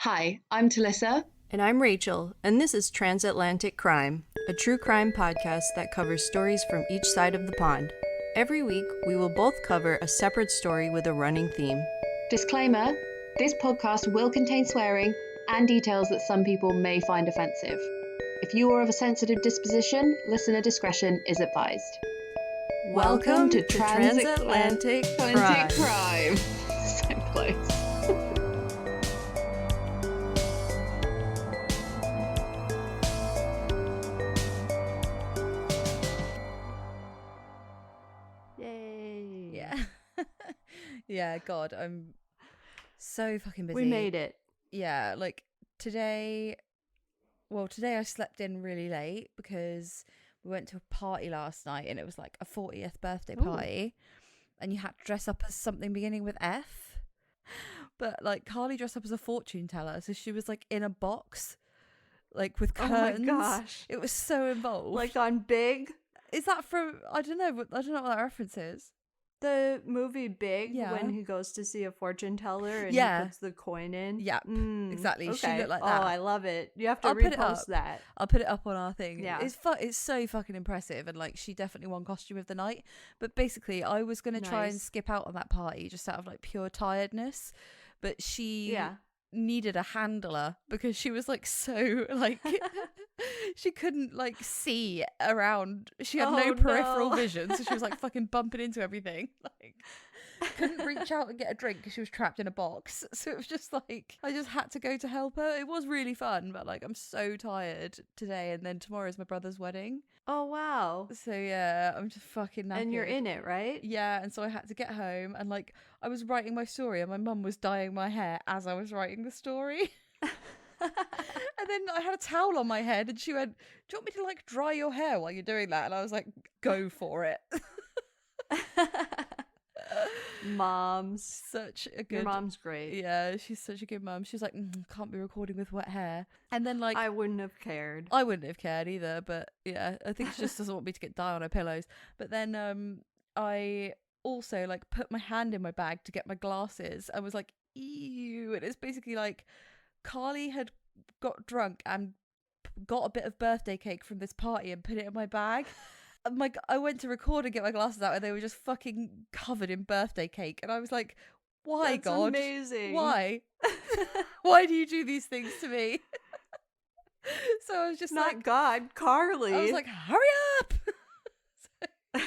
Hi, I'm Talicza. And I'm Rachael, and this is Transatlantic Crime, a true crime podcast that covers stories from each side of the pond. Every week, we will both cover a separate story with a running theme. Disclaimer, this podcast will contain swearing and details that some people may find offensive. If you are of a sensitive disposition, listener discretion is advised. Welcome to Transatlantic Crime. So close. Yay. Yeah. Yeah, God, I'm so fucking busy. We made it. Yeah, like today I slept in really late because we went to a party last night and it was like a 40th birthday party. And you had to dress up as something beginning with F. But like Carly dressed up as a fortune teller, so she was like in a box, like with curtains. Oh my gosh. It was so involved. Like on Big, Is that from I don't know what that reference is. the movie Big, Yeah. when he goes to see a fortune teller and Yeah. he puts the coin in. Yeah, exactly. She Okay. looked like that. Oh, I love it. You have to I'll put it repost up. that. I'll put it up on our thing. Yeah. It's so fucking impressive, and like she definitely won costume of the night. But basically, I was gonna try and Nice. skip out on that party just out of like pure tiredness, but she needed a handler because she was like so like she couldn't like see around. She had no Oh, peripheral no. vision, so she was like fucking bumping into everything. Like couldn't reach out and get a drink because she was trapped in a box. So it was just like I just had to go to help her. It was really fun, but like I'm so tired today, and then tomorrow's my brother's wedding. Oh, wow. So yeah, I'm just fucking knackered. And you're in it, right? Yeah, and so I had to get home, and like I was writing my story and my mum was dyeing my hair as I was writing the story. And then I had a towel on my head and she went, "Do you want me to like dry your hair while you're doing that?" And I was like, "Go for it." Moms. Such a good Your mom's great. Yeah, she's such a good mum. She's like, "Can't be recording with wet hair." And then like I wouldn't have cared. I wouldn't have cared either, but yeah, I think she just doesn't want me to get dye on her pillows. But then I also like put my hand in my bag to get my glasses. I was like, ew. And it's basically like Carly had got drunk and got a bit of birthday cake from this party and put it in my bag. And I went to record and get my glasses out and they were just fucking covered in birthday cake. And I was like, why, That's God? amazing. Why? Why do you do these things to me? So I was just Not like, God, Carly. I was like, hurry up! So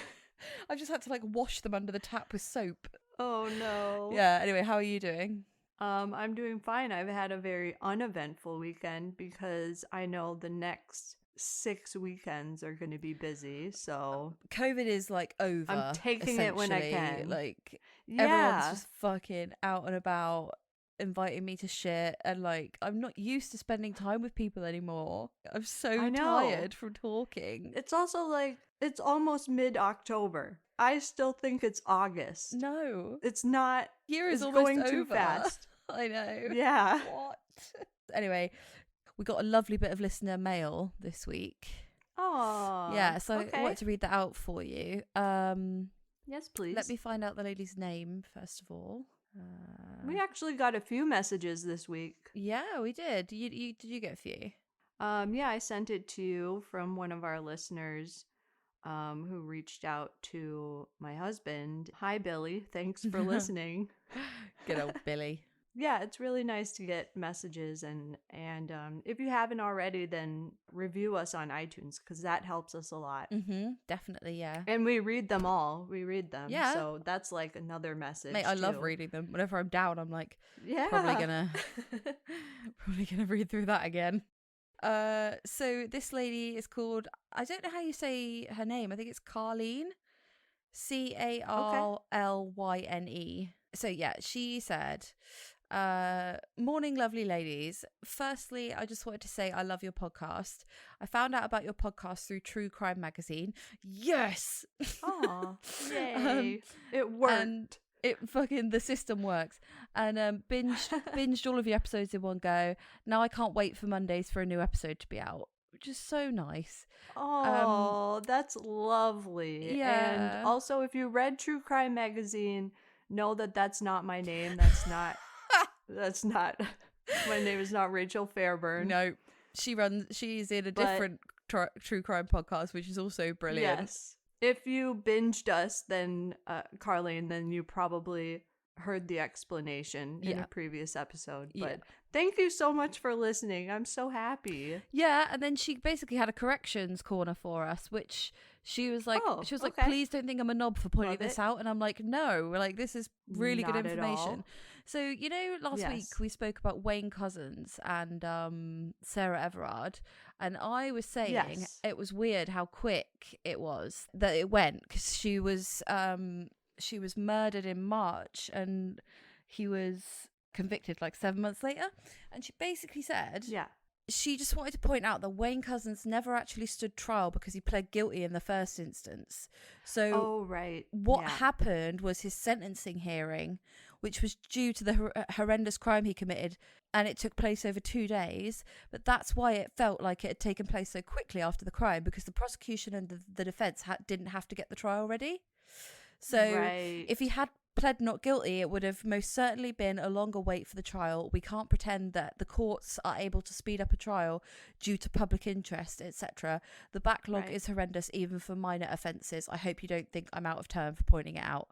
I just had to like wash them under the tap with soap. oh no. Yeah, anyway, how are you doing? I'm doing fine. I've had a very uneventful weekend because I know the next 6 weekends are going to be busy. So COVID is like over. I'm taking it when I essentially. can. Like yeah, everyone's just fucking out and about, inviting me to shit, and like I'm not used to spending time with people anymore. I'm so I know. tired from talking. It's also like it's almost mid-October. I still think it's August. No, It's not. year is It's almost going over. too fast. I know. Yeah. What? Anyway, we got a lovely bit of listener mail this week. Oh. Yeah, so okay. I want to read that out for you. Yes, please. Let me find out the lady's name first of all. We actually got a few messages this week. Yeah, we did. Did you get a few? Yeah, I sent it to you from one of our listeners who reached out to my husband. Hi, Billy. Thanks for listening. Good old Billy. Yeah, it's really nice to get messages, and if you haven't already, then review us on iTunes because that helps us a lot. Definitely, yeah. And we read them all. We read them. Yeah. So that's like another message. Mate, I love too. reading them. Whenever I'm down, I'm like, Yeah. probably gonna read through that again. So this lady is called, I don't know how you say her name. I think it's Carlyne. Carlyne. So yeah, she said, morning, lovely ladies. Firstly, I just wanted to say I love your podcast. I found out about your podcast through True Crime Magazine. Yes! Aw, yay. It worked. And the system works. And binged all of your episodes in one go. Now I can't wait for Mondays for a new episode to be out, which is so nice. Oh, that's lovely. Yeah. And also, if you read True Crime Magazine, know that that's not my name. That's not My name is not Rachel Fairburn. No, she's in a But- different true crime podcast, which is also brilliant. Yes. If you binged us, then Carlene, then you probably heard the explanation in Yeah. a previous episode. Yeah. But thank you so much for listening. I'm so happy. Yeah, and then she basically had a corrections corner for us, which she was like, Oh, like, okay. please don't think I'm a knob for pointing Love this it. out. And I'm like, no, like, this is really good Not at all. information. So, you know, last week Yes. we spoke about Wayne Couzens and Sarah Everard, and I was saying Yes. it was weird how quick it was that it went, because she was murdered in March and he was convicted like 7 months later. And she basically said, Yeah. she just wanted to point out that Wayne Couzens never actually stood trial because he pled guilty in the first instance. So Oh, right. what Yeah. happened was his sentencing hearing, which was due to the horrendous crime he committed, and it took place over 2 days. But that's why it felt like it had taken place so quickly after the crime, because the prosecution and the defense didn't have to get the trial ready. So Right. if he had pled not guilty, it would have most certainly been a longer wait for the trial. We can't pretend that the courts are able to speed up a trial due to public interest, etc. The backlog Right. is horrendous even for minor offences. I hope you don't think I'm out of turn for pointing it out.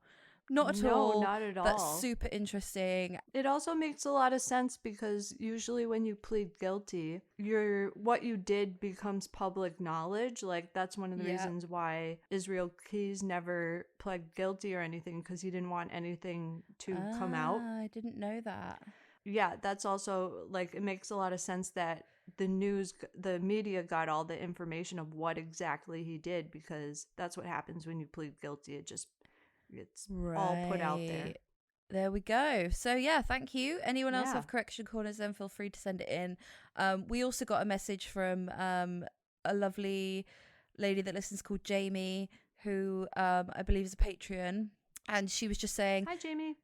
Not at No, all. not at all. That's super interesting. It also makes a lot of sense because usually when you plead guilty, what you did becomes public knowledge. Like that's one of the Yeah. reasons why Israel Keys never pled guilty or anything, because he didn't want anything to come out. I didn't know that. Yeah, that's also like it makes a lot of sense that the media got all the information of what exactly he did, because that's what happens when you plead guilty. It's all put out there. Right. There we go. So yeah, thank you. Anyone else Yeah. have correction corners, then feel free to send it in. We also got a message from a lovely lady that listens called Jamie, who I believe is a Patreon. And she was just saying, Hi, Jamie.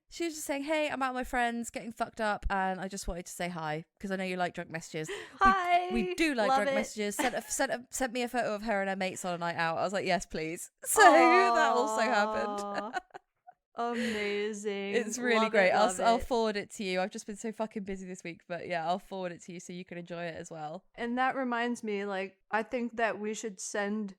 hey, I'm out with my friends getting fucked up, and I just wanted to say hi because I know you like drunk messages. Hi. We do like Love drunk it. messages. Sent me a photo of her and her mates on a night out. I was like, yes, please. So that also happened. Aw. Amazing. It's really Love great. it, love I'll it. forward it to you. I've just been so fucking busy this week, but yeah, I'll forward it to you so you can enjoy it as well. And that reminds me, like, I think that we should send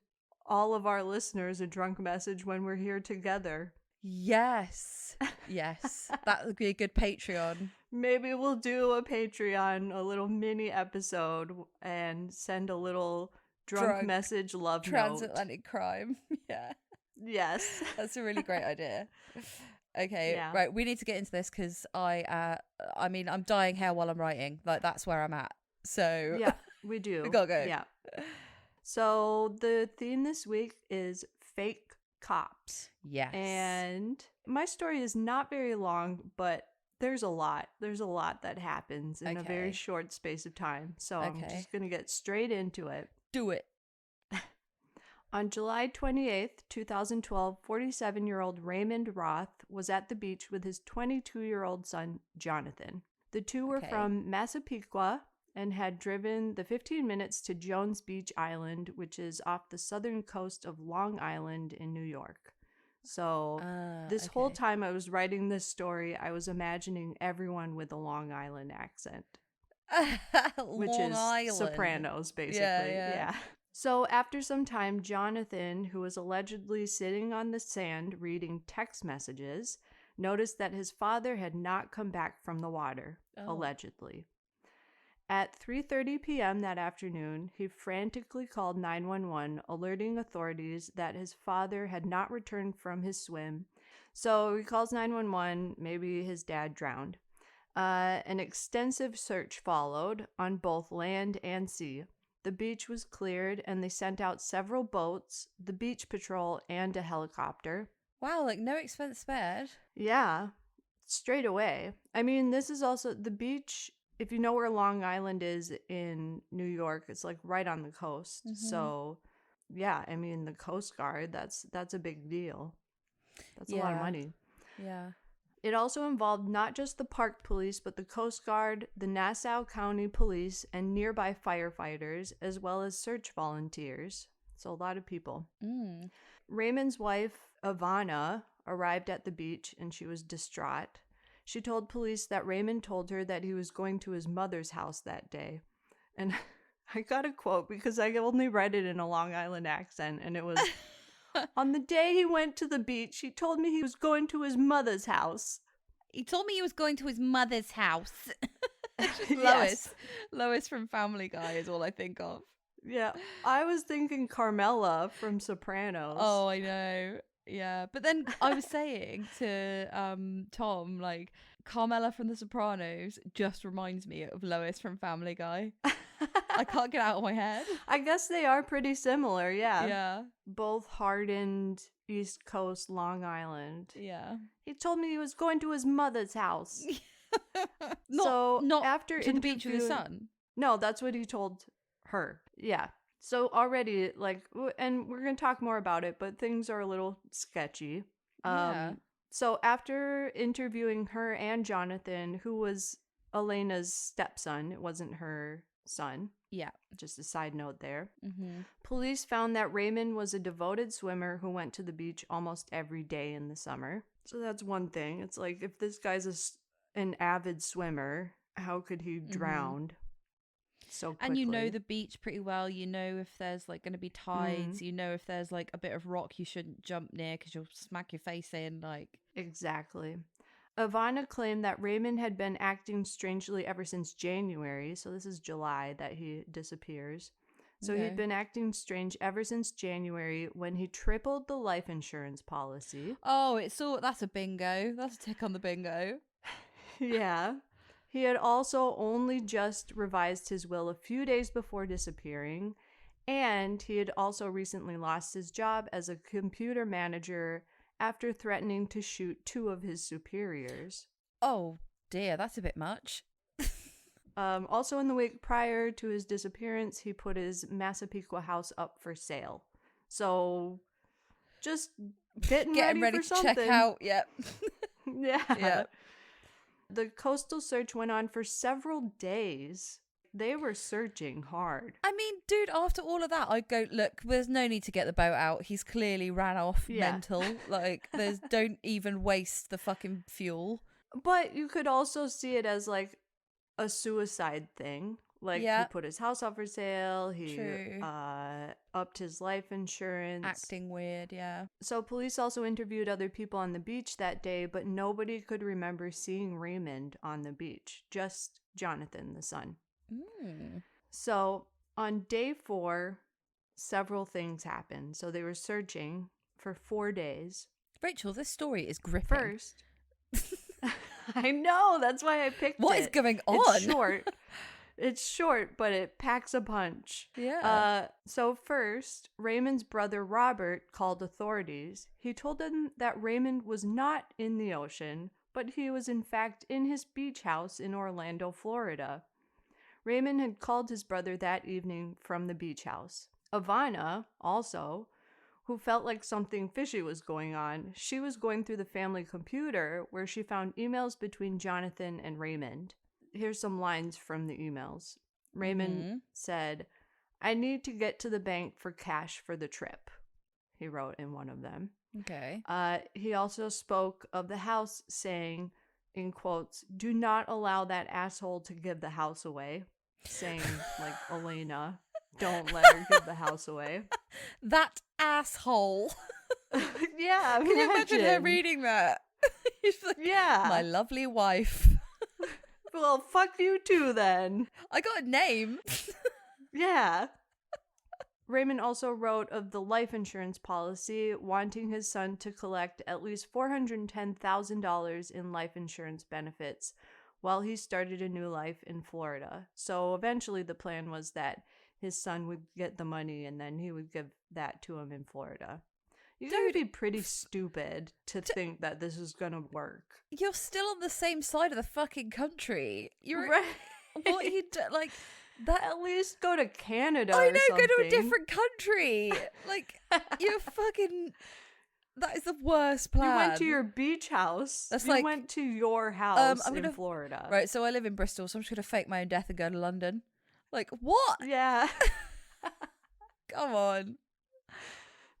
all of our listeners a drunk message when we're here together. Yes. Yes. That would be a good Patreon. Maybe we'll do a Patreon, a little mini episode, and send a little drunk message love note. Transatlantic crime. Yeah. Yes. That's a really great idea. Okay, Yeah. right. We need to get into this because I mean, I'm dying hair while I'm writing. Like, that's where I'm at. So Yeah, we do. We gotta go. Yeah. So the theme this week is fake cops. yes. And my story is not very long, but there's a lot. There's a lot that happens in a very Okay. short space of time. So I'm Okay. just going to get straight into it. Do it. On July 28th, 2012, 47-year-old Raymond Roth was at the beach with his 22-year-old son, Jonathan. The two were Okay. from Massapequa and had driven the 15 minutes to Jones Beach Island, which is off the southern coast of Long Island in New York. So this whole okay. time I was writing this story, I was imagining everyone with a Long Island accent, which Long is Island. Sopranos, basically. Yeah. So after some time, Jonathan, who was allegedly sitting on the sand reading text messages, noticed that his father had not come back from the water, Oh. allegedly. At 3:30 p.m. that afternoon, he frantically called 911, alerting authorities that his father had not returned from his swim. So he calls 911, maybe his dad drowned. An extensive search followed on both land and sea. The beach was cleared and they sent out several boats, the beach patrol, and a helicopter. Wow, like no expense spared. Yeah, straight away. I mean, this is also the beach. If you know where Long Island is in New York, it's like right on the coast. Mhm. So, yeah, I mean, the Coast Guard, that's a big deal. That's a lot of Yeah. money. Yeah. It also involved not just the park police, but the Coast Guard, the Nassau County Police, and nearby firefighters, as well as search volunteers. So a lot of people. Mm. Raymond's wife, Ivana, arrived at the beach and she was distraught. She told police that Raymond told her that he was going to his mother's house that day. And I got a quote because I only read it in a Long Island accent, and it was, on the day he went to the beach, he told me he was going to his mother's house. He told me he was going to his mother's house. Just Yes. Lois from Family Guy is all I think of. Yeah, I was thinking Carmela from Sopranos. Oh, I know. Yeah, but then I was saying to Tom, like, Carmela from The Sopranos just reminds me of Lois from Family Guy. I can't get it out of my head. I guess they are pretty similar, yeah. Yeah. Both hardened East Coast Long Island. Yeah. He told me he was going to his mother's house. Not after to the beach with his interviewing- son. No, that's what he told her. Yeah. So already, like, and we're going to talk more about it, but things are a little sketchy. Yeah. So after interviewing her and Jonathan, who was Elena's stepson, it wasn't her son. Yeah. Just a side note there. Mm-hmm. Police found that Raymond was a devoted swimmer who went to the beach almost every day in the summer. So that's one thing. It's like, if this guy's an avid swimmer, how could he drown so quickly? And you know the beach pretty well. You know if there's like going to be tides. You know if there's like a bit of rock you shouldn't jump near because you'll smack your face in. Like, exactly. Ivana claimed that Raymond had been acting strangely ever since January. So this is July that he disappears. So Okay. he'd been acting strange ever since January when he tripled the life insurance policy. oh, that's a bingo. That's a tick on the bingo. Yeah. He had also only just revised his will a few days before disappearing, and he had also recently lost his job as a computer manager after threatening to shoot 2 of his superiors. Oh dear, that's a bit much. Also in the week prior to his disappearance, he put his Massapequa house up for sale. So just getting ready for to something. check out. Yep. Yeah. Yeah. The coastal search went on for several days. They were searching hard. I mean, dude, after all of that, I'd go, look, there's no need to get the boat out. He's clearly ran off mental. Like, don't even waste the fucking fuel. But you could also see it as like a suicide thing. Like, he put his house up for sale. He True. Upped his life insurance. Acting weird, yeah. So police also interviewed other people on the beach that day, but nobody could remember seeing Raymond on the beach. Just Jonathan, the son. Mm. So on day 4, several things happened. So they were searching for 4 days. Rachel, this story is gripping. First, I know, that's why I picked it. What is going on? It's short. It's short, but it packs a punch. Yeah. So first, Raymond's brother Robert called authorities. He told them that Raymond was not in the ocean, but he was in fact in his beach house in Orlando, Florida. Raymond had called his brother that evening from the beach house. Ivana, also, who felt like something fishy was going on, she was going through the family computer where she found emails between Jonathan and Raymond. Here's some lines from the emails. Raymond said, "I need to get to the bank for cash for the trip," he wrote in one of them. Okay. He also spoke of the house, saying, in quotes, "Do not allow that asshole to give the house away," saying, like, Elena, don't let her give the house away. That asshole. Yeah, Can you imagine her reading that? She's like, yeah. my lovely wife. Well, fuck you too, then. I got a name. Yeah. Raymond also wrote of the life insurance policy, wanting his son to collect at least $410,000 in life insurance benefits while he started a new life in Florida. So eventually the plan was that his son would get the money and then he would give that to him in Florida. You gotta be pretty stupid to think that this is gonna work. You're still on the same side of the fucking country. You're Right. What you do, like that? At least go to Canada. I or know, go to a something. different country. Like you're fucking. That is the worst plan. You went to your beach house. That's you like, went to your house I'm in gonna- Florida. Right, so I live in Bristol, so I'm just gonna fake my own death and go to London. Like what? Yeah. Come on,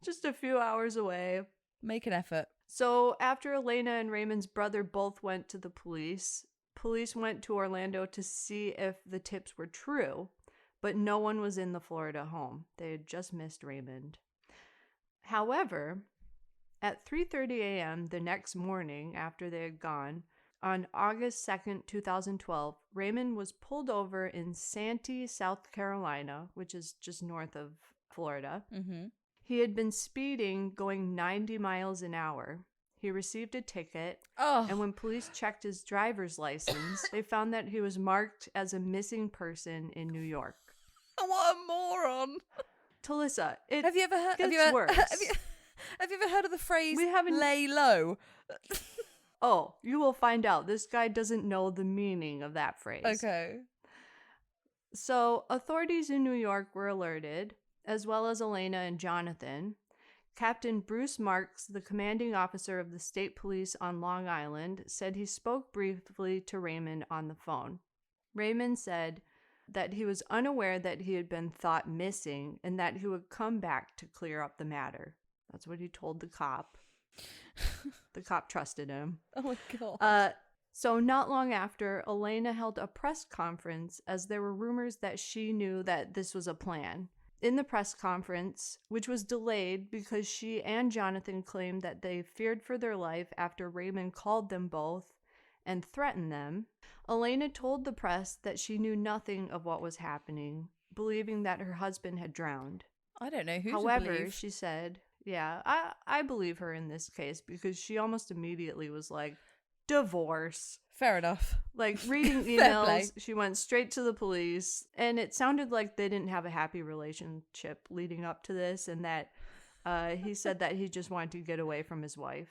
Just a few hours away. make an effort. So after Elena and Raymond's brother both went to the police went to Orlando to see if the tips were true, but no one was in the Florida home. They had just missed Raymond. However, at 3:30 a.m. the next morning after they had gone, on August 2nd, 2012, Raymond was pulled over in Santee, South Carolina, which is just north of Florida. Mm-hmm. He had been speeding going 90 miles an hour. He received a ticket, Oh. and when police checked his driver's license, they found that he was marked as a missing person in New York. What a moron! Talicza, it Have you ever heard? gets worse. Have you ever heard of the phrase We haven't- "lay low"? Oh, you will find out. This guy doesn't know the meaning of that phrase. Okay. So, authorities in New York were alerted, as well as Elena and Jonathan. Captain Bruce Marks, the commanding officer of the state police on Long Island, said he spoke briefly to Raymond on the phone. Raymond said that he was unaware that he had been thought missing and that he would come back to clear up the matter. That's what he told the cop. The cop trusted him. Oh my god. So not long after, Elena held a press conference as there were rumors that she knew that this was a plan. In the press conference, which was delayed because she and Jonathan claimed that they feared for their life after Raymond called them both and threatened them, Elena told the press that she knew nothing of what was happening, believing that her husband had drowned. I don't know who However, to believe. she said, yeah, I believe her in this case because she almost immediately was like, divorce. Fair enough. Like, reading Fair play. emails, she went straight to the police, and it sounded like they didn't have a happy relationship leading up to this, and that he said that he just wanted to get away from his wife.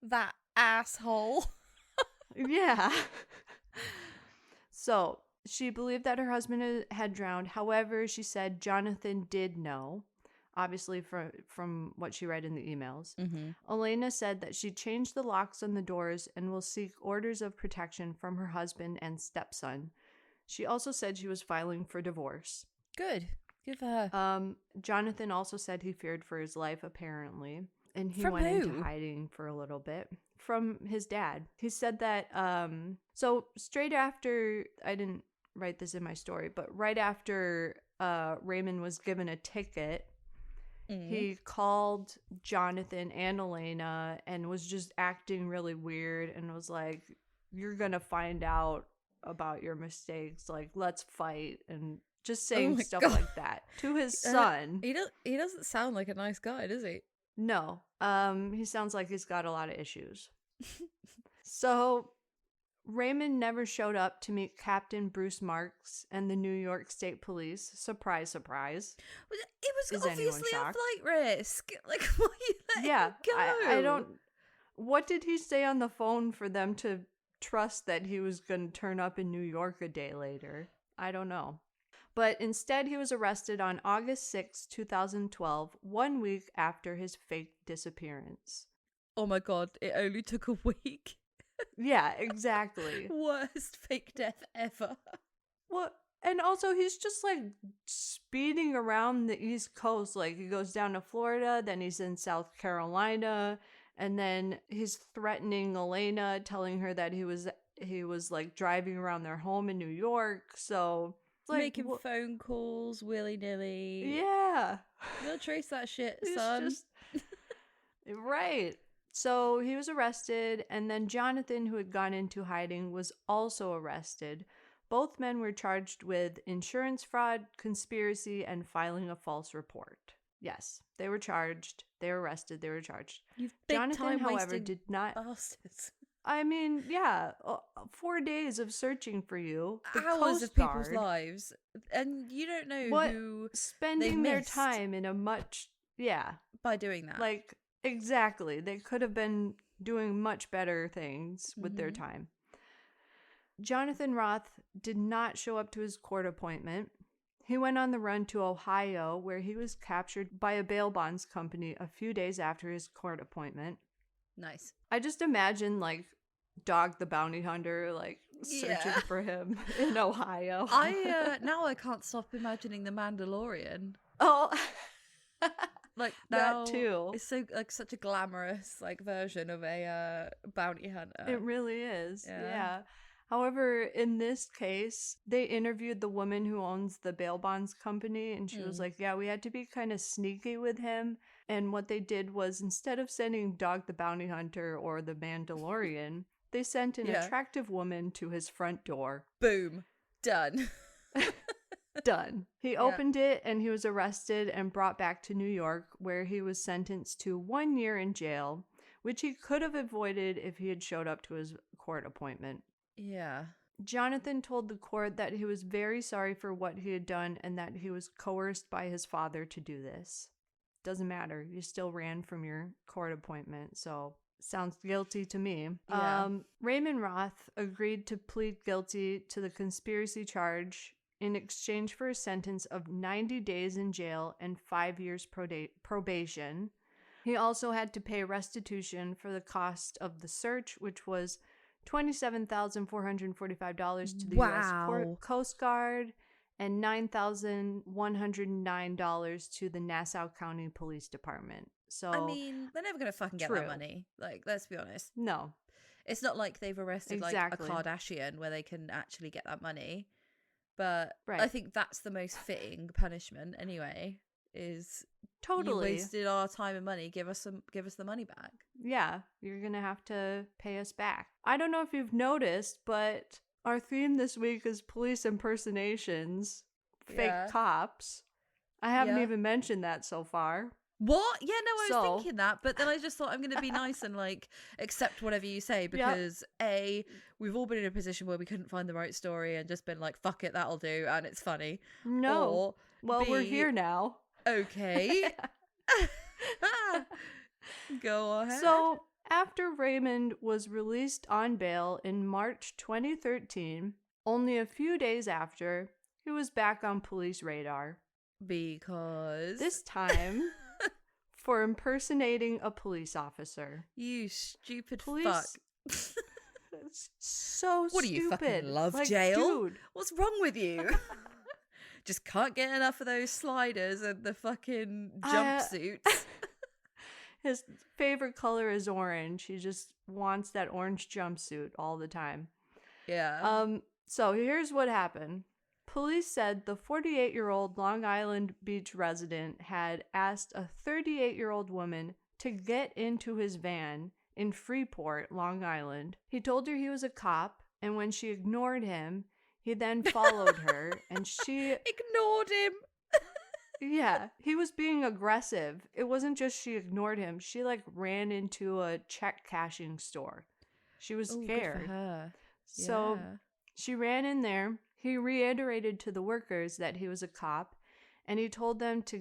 That asshole. Yeah. So, she believed that her husband had drowned. However, she said Jonathan did know, obviously from what she read in the emails. Mm-hmm. Elena said that she changed the locks on the doors and will seek orders of protection from her husband and stepson. She also said she was filing for divorce. Good. Good for her. Jonathan also said he feared for his life, apparently. And he From went who? into hiding for a little bit. From his dad. He said that, so straight after, I didn't write this in my story, but right after Raymond was given a ticket, he called Jonathan and Elena and was just acting really weird and was like, you're going to find out about your mistakes. Like, let's fight. And just saying stuff God. like that to his son. He doesn't sound like a nice guy, does he? No. He sounds like he's got a lot of issues. So Raymond never showed up to meet Captain Bruce Marks and the New York State Police. Surprise, surprise. It was Is anyone obviously a shocked? flight risk. Like, why are you letting Yeah, him go? I don't. What did he say on the phone for them to trust that he was going to turn up in New York a day later? I don't know. But instead, he was arrested on August 6, 2012, 1 week after his fake disappearance. Oh my god, it only took a week. Yeah, exactly. Worst fake death ever. What? And also, he's just like speeding around the East Coast. Like, he goes down to Florida, then he's in South Carolina, and then he's threatening Elena, telling her that he was like driving around their home in New York. So, like, Making phone calls willy-nilly. yeah, You gotta trace that shit, he's son. just right. So he was arrested, and then Jonathan, who had gone into hiding, was also arrested. Both men were charged with insurance fraud, conspiracy, and filing a false report. Yes, they were charged. They were arrested. They were charged. You've big Jonathan, time however, wasted did not. bastards. I mean, yeah, 4 days of searching for you. The Hours Coast of people's Guard, lives, and you don't know What? who spending their missed. time in a much, yeah, by doing that. like, exactly. They could have been doing much better things with their time. Jonathan Roth did not show up to his court appointment. He went on the run to Ohio, where he was captured by a bail bonds company a few days after his court appointment. Nice. I just imagine, like, Dog the Bounty Hunter, like, searching for him in Ohio. I now I can't stop imagining the Mandalorian. Oh, Like That now, too. it's so like such a glamorous like version of a bounty hunter. It really is. Yeah. Yeah. However, in this case, they interviewed the woman who owns the bail bonds company, and she was like, yeah, we had to be kind of sneaky with him. And what they did was, instead of sending Dog the Bounty Hunter or the Mandalorian, they sent an attractive woman to his front door. Boom. Done. Done. He opened it and he was arrested and brought back to New York, where he was sentenced to 1 year in jail, which he could have avoided if he had showed up to his court appointment. Yeah. Jonathan told the court that he was very sorry for what he had done and that he was coerced by his father to do this. Doesn't matter. You still ran from your court appointment, so sounds guilty to me. Yeah. Raymond Roth agreed to plead guilty to the conspiracy charge in exchange for a sentence of 90 days in jail and 5 years probation. He also had to pay restitution for the cost of the search, which was $27,445 to the U.S. Coast Guard and $9,109 to the Nassau County Police Department. So I mean, they're never going to fucking get that money. Like, let's be honest. No. It's not like they've arrested like a Kardashian where they can actually get that money. But I think that's the most fitting punishment anyway, is you wasted our time and money, give us the money back. Yeah, you're going to have to pay us back. I don't know if you've noticed, but our theme this week is police impersonations, fake cops. I haven't even mentioned that so far. What? Yeah, no, I was thinking that, but then I just thought I'm going to be nice and like accept whatever you say because A, we've all been in a position where we couldn't find the right story and just been like, fuck it, that'll do, and it's funny. No. Or well, B, we're here now. Okay. Go ahead. So, after Raymond was released on bail in March 2013, only a few days after, he was back on police radar. Because this time for impersonating a police officer. You stupid fuck. It's so what stupid. Do you fucking love like, jail? Dude. What's wrong with you? Just can't get enough of those sliders and the fucking jumpsuits. His favorite color is orange. He just wants that orange jumpsuit all the time. Yeah. So here's what happened. Police said the 48-year-old Long Island Beach resident had asked a 38-year-old woman to get into his van in Freeport, Long Island. He told her he was a cop, and when she ignored him, he then followed her, and she ignored him. Yeah, he was being aggressive. It wasn't just she ignored him. She like ran into a check cashing store. She was scared. Good for her. So she ran in there. He reiterated to the workers that he was a cop, and he told them to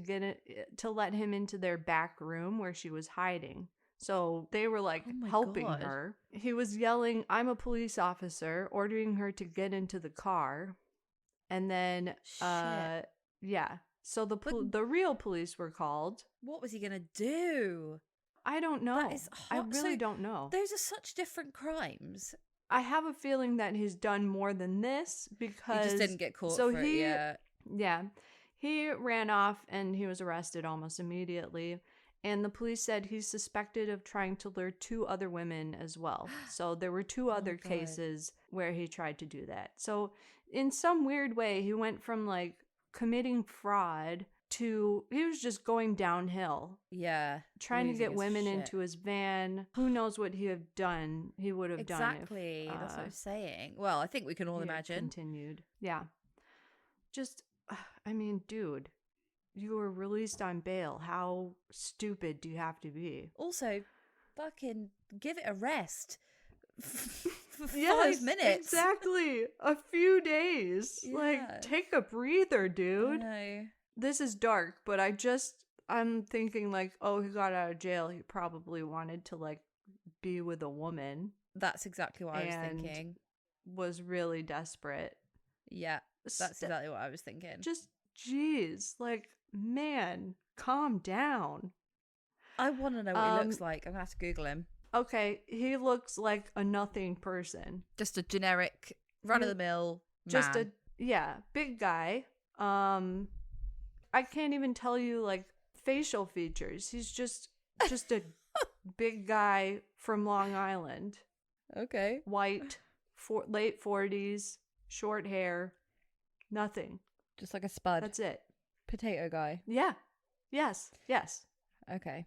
let him into their back room where she was hiding. So they were like helping her. He was yelling, "I'm a police officer," ordering her to get into the car. And then so the real police were called. What was he going to do? I don't know. That is hot. I really don't know. Those are such different crimes. I have a feeling that he's done more than this because he just didn't get caught for it yet. Yeah. He ran off and he was arrested almost immediately. And the police said he's suspected of trying to lure 2 other women as well. So there were 2 other cases where he tried to do that. So in some weird way, he went from like committing fraud to he was just going downhill. Yeah. Trying to get women into his van. Who knows what he would have done done. Exactly. That's what I'm saying. Well, I think we can all imagine. Continued. Yeah. Just, I mean, dude, you were released on bail. How stupid do you have to be? Also, fucking give it a rest. For 5 minutes. Exactly. A few days. Yeah. Like, take a breather, dude. I know. This is dark, but I'm thinking like, oh, he got out of jail. He probably wanted to like be with a woman. That's exactly what I was thinking. Was really desperate. Yeah, that's exactly what I was thinking. Just, geez, like, man, calm down. I want to know what he looks like. I'm going to have to Google him. Okay, he looks like a nothing person. Just a generic, run-of-the-mill man. Big guy. I can't even tell you, like, facial features. He's just a big guy from Long Island. Okay. White, late 40s, short hair, nothing. Just like a spud. That's it. Potato guy. Yeah. Yes. Okay.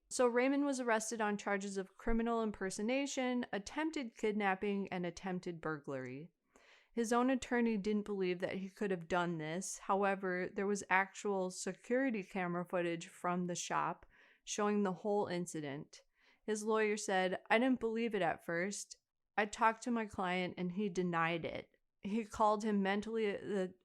So Raymond was arrested on charges of criminal impersonation, attempted kidnapping, and attempted burglary. His own attorney didn't believe that he could have done this. However, there was actual security camera footage from the shop showing the whole incident. His lawyer said, "I didn't believe it at first. I talked to my client and he denied it. The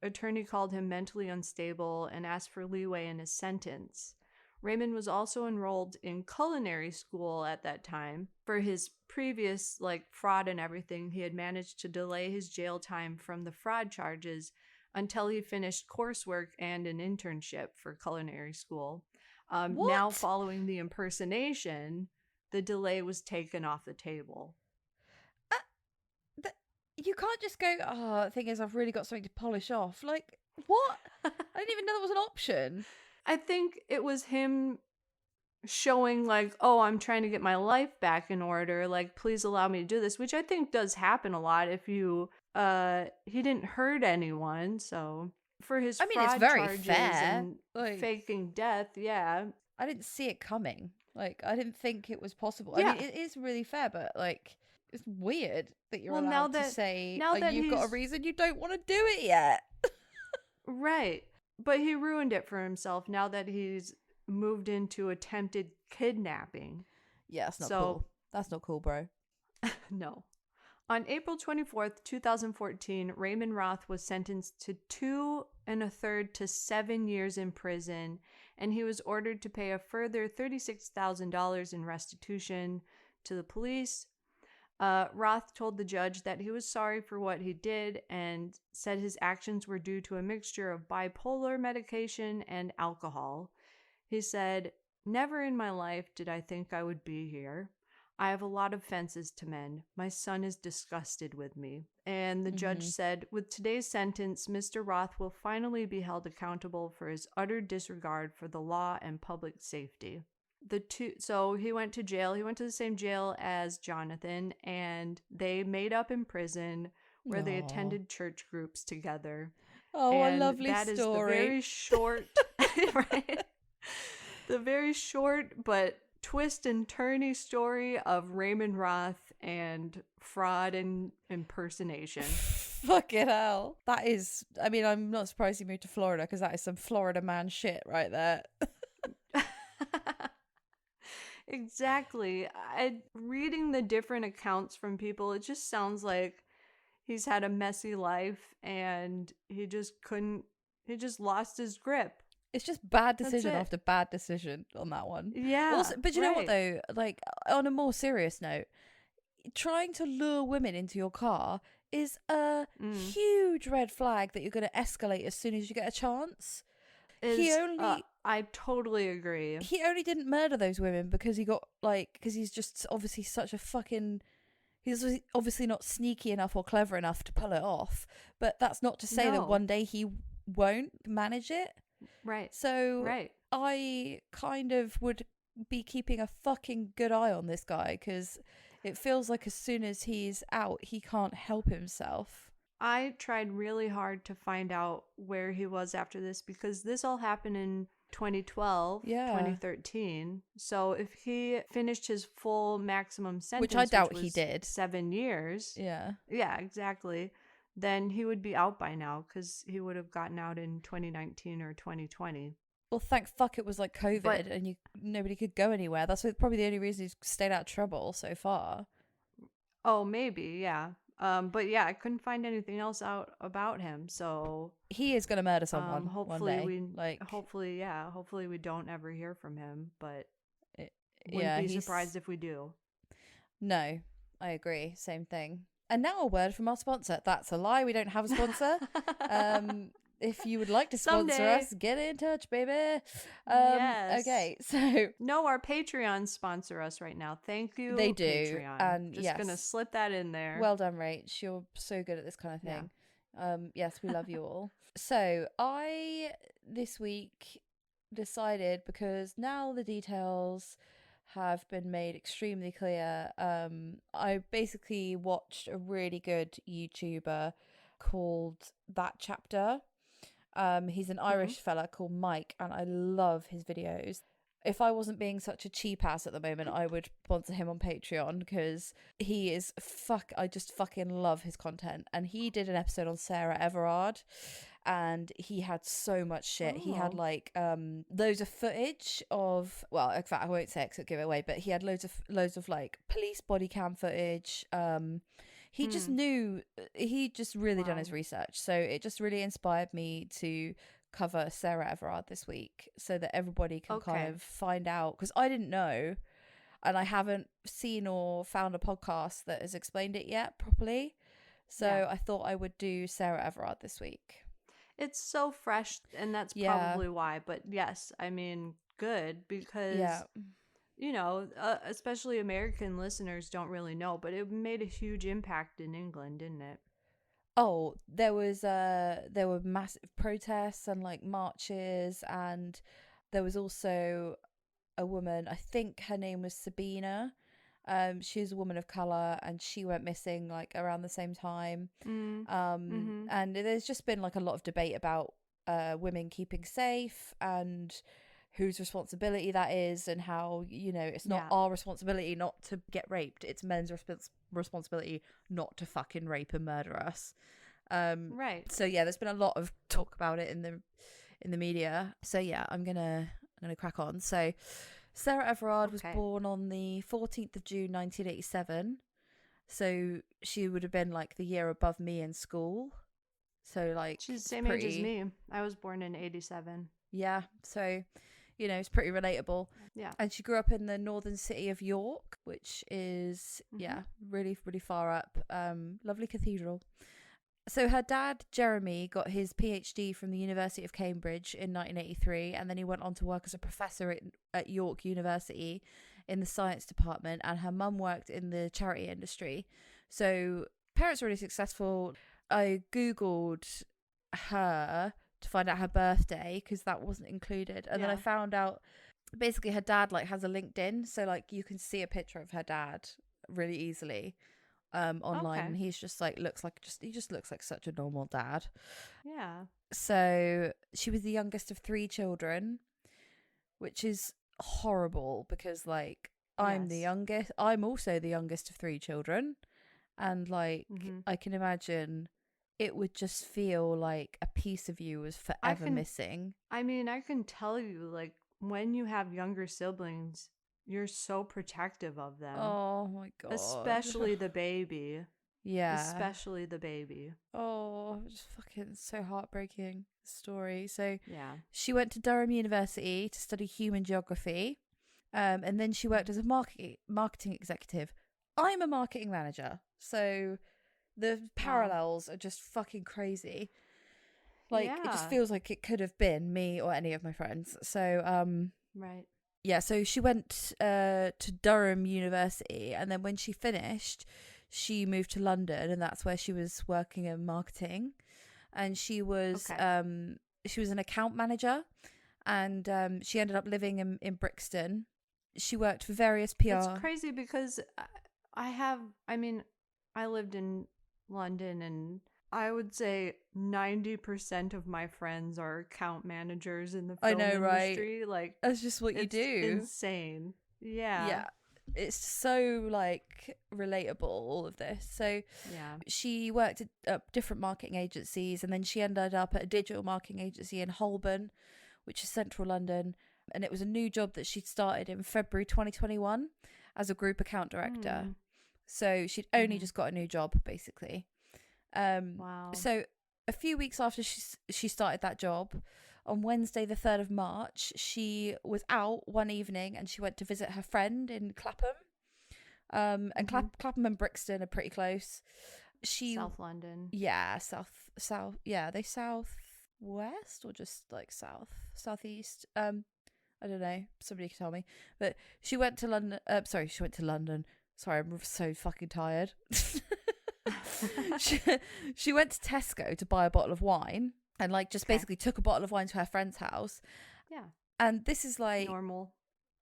attorney called him mentally unstable and asked for leeway in his sentence." Raymond was also enrolled in culinary school at that time. For his previous fraud and everything, he had managed to delay his jail time from the fraud charges until he finished coursework and an internship for culinary school. Now, following the impersonation, the delay was taken off the table. You can't just go, the thing is, I've really got something to polish off. Like, what? I didn't even know that was an option. I think it was him showing I'm trying to get my life back in order. Please allow me to do this, which I think does happen a lot if you, he didn't hurt anyone. So for his fraud it's very charges fair. And faking death, yeah. I didn't see it coming. I didn't think it was possible. Yeah. I mean, it is really fair, but it's weird that you're Well, allowed to say you've got a he's- reason you don't want to do it yet. Right. But he ruined it for himself now that he's moved into attempted kidnapping. Yeah, that's not cool. That's not cool, bro. No. On April 24th, 2014, Raymond Roth was sentenced to 2 1/3 to 7 years in prison, and he was ordered to pay a further $36,000 in restitution to the police. Roth told the judge that he was sorry for what he did and said his actions were due to a mixture of bipolar medication and alcohol. He said, "Never in my life did I think I would be here. I have a lot of fences to mend. My son is disgusted with me." And the judge said, "With today's sentence, Mr. Roth will finally be held accountable for his utter disregard for the law and public safety." So he went to jail. He went to the same jail as Jonathan, and they made up in prison where they attended church groups together. Oh, And a lovely that story. is the very short, right? The very short but twist and turny story of Raymond Roth and fraud and impersonation. Fucking hell. That is, I mean, I'm not surprised he moved to Florida because that is some Florida man shit right there. Exactly. Reading the different accounts from people, it just sounds like he's had a messy life and he just lost his grip. It's just bad decision That's it. after bad decision on that one. Yeah. Also, but you know what right. though? On a more serious note, trying to lure women into your car is a huge red flag that you're going to escalate as soon as you get a chance. I totally agree. He only didn't murder those women because because he's just obviously such a fucking. He's obviously not sneaky enough or clever enough to pull it off. But that's not to say that one day he won't manage it. Right. So right. I kind of would be keeping a fucking good eye on this guy because it feels like as soon as he's out, he can't help himself. I tried really hard to find out where he was after this because this all happened in 2012, 2013. So if he finished his full maximum sentence, which I doubt he did, 7 years. Yeah, exactly. Then he would be out by now because he would have gotten out in 2019 or 2020. Well, thank fuck it was like COVID and nobody could go anywhere. That's probably the only reason he's stayed out of trouble so far. Oh, maybe, yeah. But yeah, I couldn't find anything else out about him. So he is going to murder someone. Hopefully one day. Hopefully we don't ever hear from him. But wouldn't be surprised if we do. No, I agree. Same thing. And now a word from our sponsor. That's a lie. We don't have a sponsor. If you would like to sponsor us, get in touch, baby. Yes. Okay, so no, our Patreon sponsor us right now. Thank you. They do, Patreon. and just gonna slip that in there. Well done, Rach. You're so good at this kind of thing. Yes, we love you all. So I this week decided, because now the details have been made extremely clear, I basically watched a really good YouTuber called That Chapter. He's an Irish fella called Mike, and I love his videos. If I wasn't being such a cheap ass at the moment, I would sponsor him on Patreon, because he is I just fucking love his content. And he did an episode on Sarah Everard, and he had so much shit. He had like loads of footage of, well, in fact I won't say it 'cause it'll give it away, but he had loads of like police body cam footage. He just knew, he just really done his research, so it just really inspired me to cover Sarah Everard this week, so that everybody can kind of find out, because I didn't know, and I haven't seen or found a podcast that has explained it yet properly, so I thought I would do Sarah Everard this week. It's so fresh, and that's probably why, but yes, I mean, good, because you know, especially American listeners don't really know, but it made a huge impact in England, didn't it? Oh, there were massive protests and like marches, and there was also a woman, I think her name was Sabina. She's a woman of color, and she went missing like around the same time. And there's just been like a lot of debate about women keeping safe and whose responsibility that is, and how, you know, it's not our responsibility not to get raped, it's men's responsibility not to fucking rape and murder us. Right. So yeah, there's been a lot of talk about it in the media. So yeah, I'm gonna crack on. So Sarah Everard was born on the 14th of June 1987, so she would have been like the year above me in school. So like, she's the same age as me. I was born in 87. Yeah, so, you know, it's pretty relatable. Yeah. And she grew up in the northern city of York, which is, really, really far up. Lovely cathedral. So her dad, Jeremy, got his PhD from the University of Cambridge in 1983, and then he went on to work as a professor at York University in the science department, and her mum worked in the charity industry. So parents are really successful. I Googled her to find out her birthday, because that wasn't included, and then I found out basically her dad like has a LinkedIn, so like you can see a picture of her dad really easily online, and he's just like he just looks like such a normal dad. Yeah. So she was the youngest of 3 children, which is horrible, because like I'm also the youngest of 3 children, and like I can imagine it would just feel like a piece of you was forever missing. I mean, I can tell you, like, when you have younger siblings, you're so protective of them. Oh my god. Especially the baby. Yeah. Especially the baby. Oh, just fucking so heartbreaking story. So yeah, she went to Durham University to study human geography. And then she worked as a marketing executive. I'm a marketing manager, so the parallels are just fucking crazy. Like, it just feels like it could have been me or any of my friends. So, right. Yeah, so she went to Durham University, and then when she finished, she moved to London, and that's where she was working in marketing. And she was an account manager, and she ended up living in Brixton. She worked for various PR. It's crazy because I lived in London, and I would say 90% of my friends are account managers in the film industry. Right? Like, that's just what you do. Insane. Yeah. Yeah. It's so like relatable, all of this. So yeah, she worked at different marketing agencies, and then she ended up at a digital marketing agency in Holborn, which is central London. And it was a new job that she'd started in February 2021 as a group account director. So she'd only just got a new job, basically. Wow. So a few weeks after she started that job, on Wednesday the 3rd of March, she was out one evening and she went to visit her friend in Clapham. And Clapham and Brixton are pretty close. South London. Yeah, south. Yeah, are they southwest or just like southeast? I don't know. Somebody can tell me. But she went to London. She went to London. Sorry, I'm so fucking tired. she went to Tesco to buy a bottle of wine, and like just basically took a bottle of wine to her friend's house. Yeah. And this is like normal.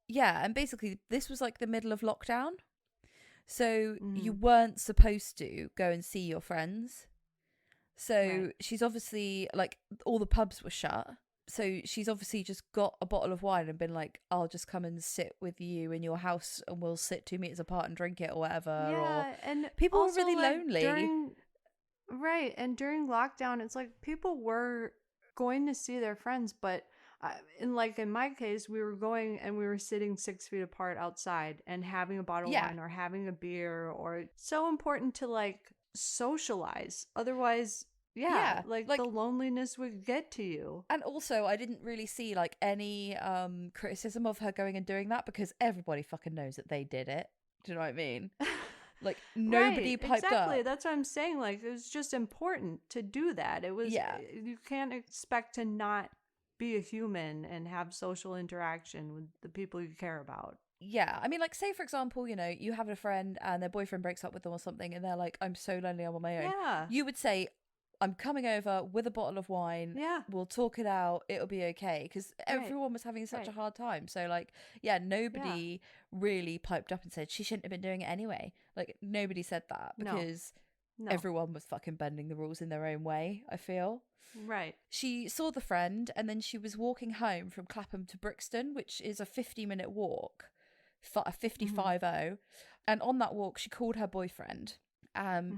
Yeah, and basically this was like the middle of lockdown. So you Mhm. weren't supposed to go and see your friends. So Right. she's obviously like, all the pubs were shut. So she's obviously just got a bottle of wine and been like, I'll just come and sit with you in your house and we'll sit 2 meters apart and drink it or whatever. Or Yeah, and people were also really like lonely. during lockdown, it's like people were going to see their friends, but in my case, we were going and we were sitting 6 feet apart outside and having a bottle of Yeah. wine or having a beer, or it's so important to like socialize. Otherwise, yeah, Yeah, like like, the loneliness would get to you. and also I didn't really see like any criticism of her going and doing that, because everybody fucking knows that they did it. Do you know what I mean? Like, nobody Right, piped exactly. up. That's what I'm saying. Like, it was just important to do that. It was, Yeah. you can't expect to not be a human and have social interaction with the people you care about. Yeah, I mean, like, say for example, you have a friend and their boyfriend breaks up with them or something, and they're like, I'm so lonely, I'm on my own. Yeah. You would say, I'm coming over with a bottle of wine. Yeah. We'll talk it out. It'll be okay. Because Right. everyone was having such a Right. hard time. So, like, yeah, nobody really piped up and said she shouldn't have been doing it anyway. Like, nobody said that, No. because No. everyone was fucking bending the rules in their own way, I feel. Right. She saw the friend, and then she was walking home from Clapham to Brixton, which is a 50-minute walk, a 55-0. And on that walk, she called her boyfriend.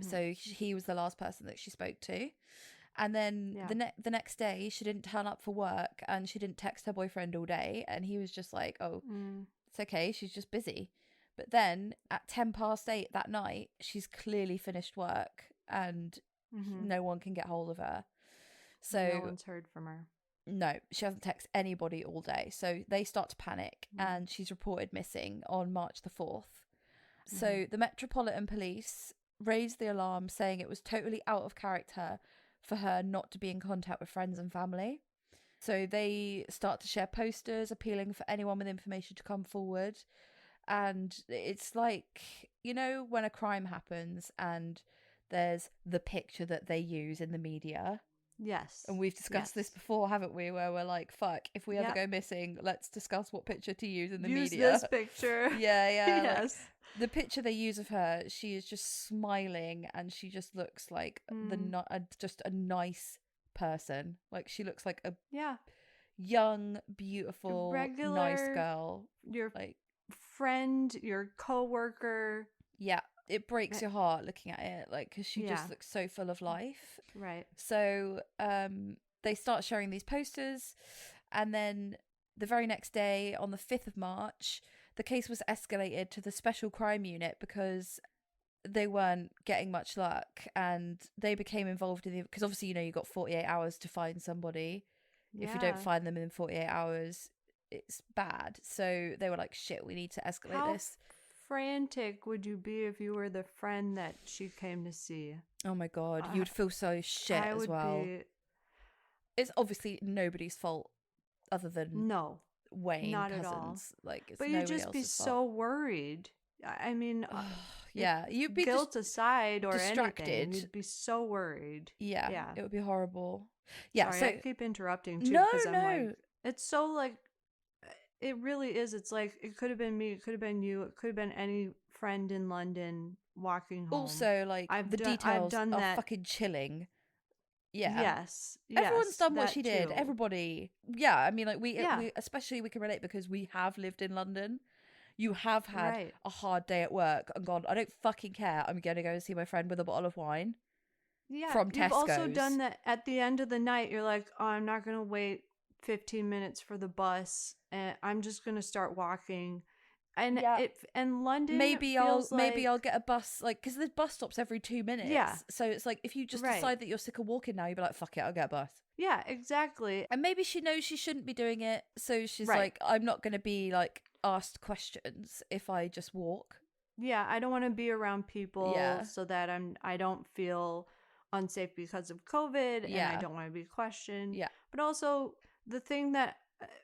So he was the last person that she spoke to. And then the next day, she didn't turn up for work, and she didn't text her boyfriend all day. And he was just like, oh, it's okay, she's just busy. But then at 8:10 that night, she's clearly finished work, and no one can get hold of her. So no one's heard from her. No, she hasn't texted anybody all day. So they start to panic, and she's reported missing on March the 4th. So the Metropolitan Police raised the alarm, saying it was totally out of character for her not to be in contact with friends and family. So they start to share posters appealing for anyone with information to come forward. And it's like, when a crime happens and there's the picture that they use in the media. Yes. And we've discussed this before, haven't we? Where we're like, fuck, if we ever go missing, let's discuss what picture to use in the media. Use this picture. Yeah. Yes. Like, the picture they use of her, she is just smiling, and she just looks like just a nice person. Like, she looks like a young, beautiful, regular, nice girl. Your like friend, your coworker. Yeah, it breaks your heart looking at it, like, because she just looks so full of life. Right. So they start sharing these posters, and then the very next day, on the 5th of March, the case was escalated to the Special Crime Unit because they weren't getting much luck, and they became involved in because obviously, you got 48 hours to find somebody. Yeah. If you don't find them in 48 hours, it's bad. So they were like, shit, we need to escalate this. Frantic would you be if you were the friend that she came to see? Oh my god, you would feel so shit as well. It's obviously nobody's fault other than Wayne, not cousins. at all. Like, it's but you'd just be so worried. I mean, yeah, you'd be guilt aside or distracted. Anything, you'd be so worried. Yeah, it would be horrible. Yeah, sorry, so I keep interrupting too. No. Like, it's so like. It really is. It's like, it could have been me. It could have been you. It could have been any friend in London walking home. Also, like, the details are fucking chilling. Yeah. Yes. Everyone's done what she did. Too. Everybody. Yeah. I mean, like, we especially we can relate because we have lived in London. You have had a hard day at work and gone, I don't fucking care. I'm going to go and see my friend with a bottle of wine. Yeah. From Tesco's. You've also done that at the end of the night. You're like, oh, I'm not going to wait 15 minutes for the bus, and I'm just gonna start walking. And and London, maybe I'll get a bus, like, because there's bus stops every 2 minutes. Yeah, so it's like, if you just decide that you're sick of walking now, you'd be like, fuck it, I'll get a bus. Yeah, exactly. And maybe she knows she shouldn't be doing it, so she's like, I'm not gonna be like asked questions if I just walk. Yeah, I don't want to be around people so that I don't feel unsafe because of COVID, and I don't want to be questioned. Yeah, but also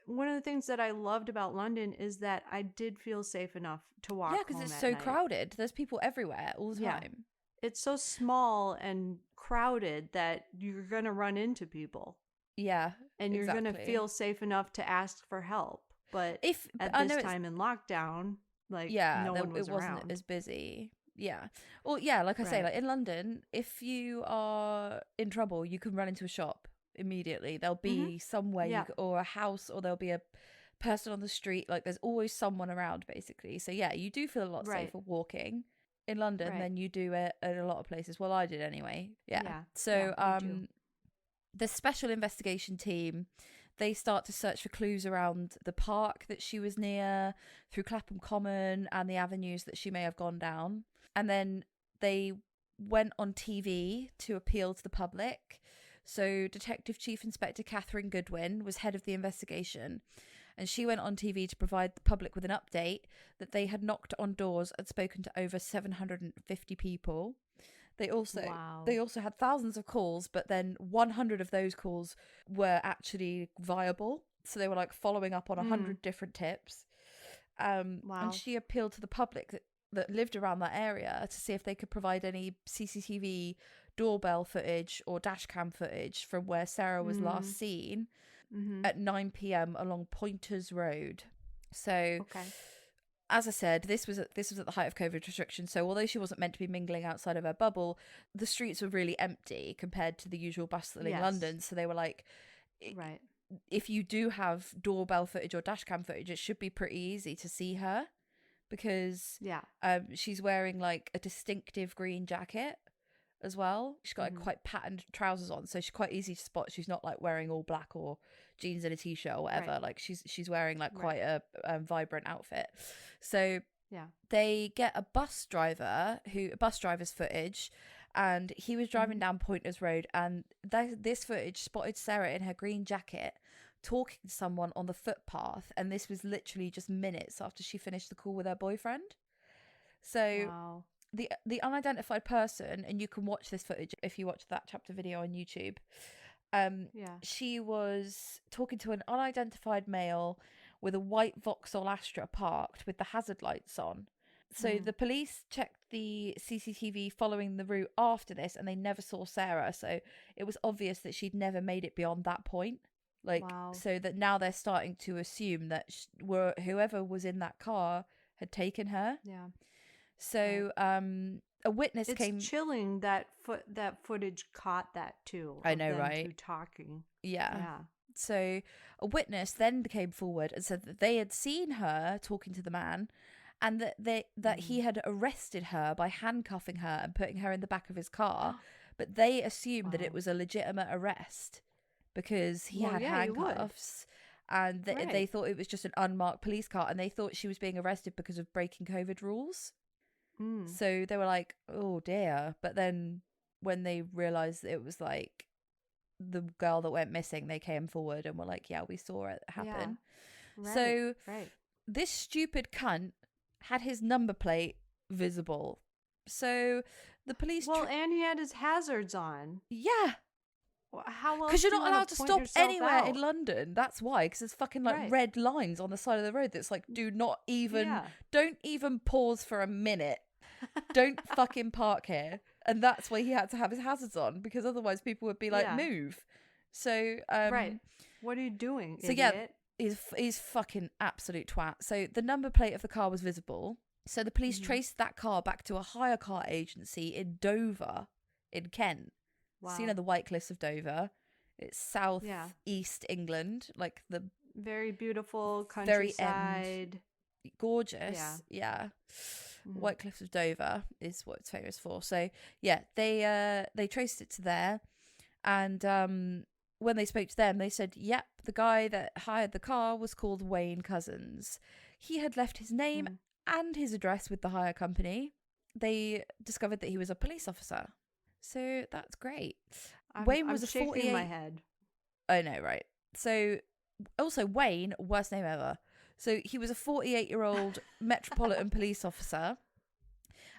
one of the things that I loved about London is that I did feel safe enough to walk home. Yeah, because it's so crowded. There's people everywhere all the time. It's so small and crowded that you're going to run into people. Yeah, and you're going to exactly. feel safe enough to ask for help. But If at I this know time in lockdown, like, yeah, no one was it wasn't around. as busy. Yeah. Well, yeah, like I say, Right. like in London, if you are in trouble, you can run into a shop immediately. There'll Mm-hmm. be somewhere Yeah. or a house, or there'll be a person on the street. Like there's always someone around, basically. So yeah, you do feel a lot Right. safer walking in London Right. than you do at a lot of places. Well, I did anyway. Yeah. Yeah. So Yeah, me too. the special investigation team, they start to search for clues around the park that she was near, through Clapham Common and the avenues that she may have gone down. And then they went on TV to appeal to the public. So Detective Chief Inspector Catherine Goodwin was head of the investigation, and she went on TV to provide the public with an update that they had knocked on doors and spoken to over 750 people. They also had thousands of calls, but then 100 of those calls were actually viable. So they were like following up on 100 different tips. And she appealed to the public that lived around that area to see if they could provide any CCTV doorbell footage or dash cam footage from where Sarah was last seen at 9 p.m. along Pointers Road. So as I said, this was at the height of COVID restrictions. So although she wasn't meant to be mingling outside of her bubble, the streets were really empty compared to the usual bustling London. So they were like, right. If you do have doorbell footage or dashcam footage, it should be pretty easy to see her, because she's wearing like a distinctive green jacket as well. She's got like quite patterned trousers on, so she's quite easy to spot. She's not like wearing all black or jeans and a t-shirt or whatever. Right. Like she's wearing like quite a vibrant outfit. So Yeah. they get a bus driver's footage, and he was driving down Pointers Road, and this footage spotted Sarah in her green jacket talking to someone on the footpath, and this was literally just minutes after she finished the call with her boyfriend. So the unidentified person, and you can watch this footage if you watch that chapter video on YouTube, she was talking to an unidentified male with a white Vauxhall Astra parked with the hazard lights on. So the police checked the CCTV following the route after this, and they never saw Sarah. So it was obvious that she'd never made it beyond that point. So that now they're starting to assume that whoever was in that car had taken her. Yeah. So a witness came. It's chilling that footage caught that too. I know, right? Two talking. Yeah. So a witness then came forward and said that they had seen her talking to the man, and that he had arrested her by handcuffing her and putting her in the back of his car. But they assumed that it was a legitimate arrest because he had handcuffs, and they thought it was just an unmarked police car, and they thought she was being arrested because of breaking COVID rules. So they were like, oh dear. But then when they realised that it was like the girl that went missing, they came forward and were like, yeah, we saw it happen. Yeah. So this stupid cunt had his number plate visible. So the police... and he had his hazards on. Yeah. How else? Because you're not allowed to stop anywhere in London. That's why. Because there's fucking like red lines on the side of the road that's like, do not even... Don't even pause for a minute. Don't fucking park here. And that's why he had to have his hazards on, because otherwise people would be like, move. So what are you doing, so idiot? he's fucking absolute twat. So the number plate of the car was visible, so the police traced that car back to a hire car agency in Dover in Kent. So the White Cliffs of Dover. It's south east England, like the very beautiful countryside, gorgeous. White Cliffs of Dover is what it's famous for. So they traced it to there, and when they spoke to them, they said, yep, the guy that hired the car was called Wayne Cousins. He had left his name and his address with the hire company. They discovered that he was a police officer. So that's great. Wayne was a 48. My head. I know, right? So also Wayne, worst name ever. So he was a 48-year-old Metropolitan Police officer,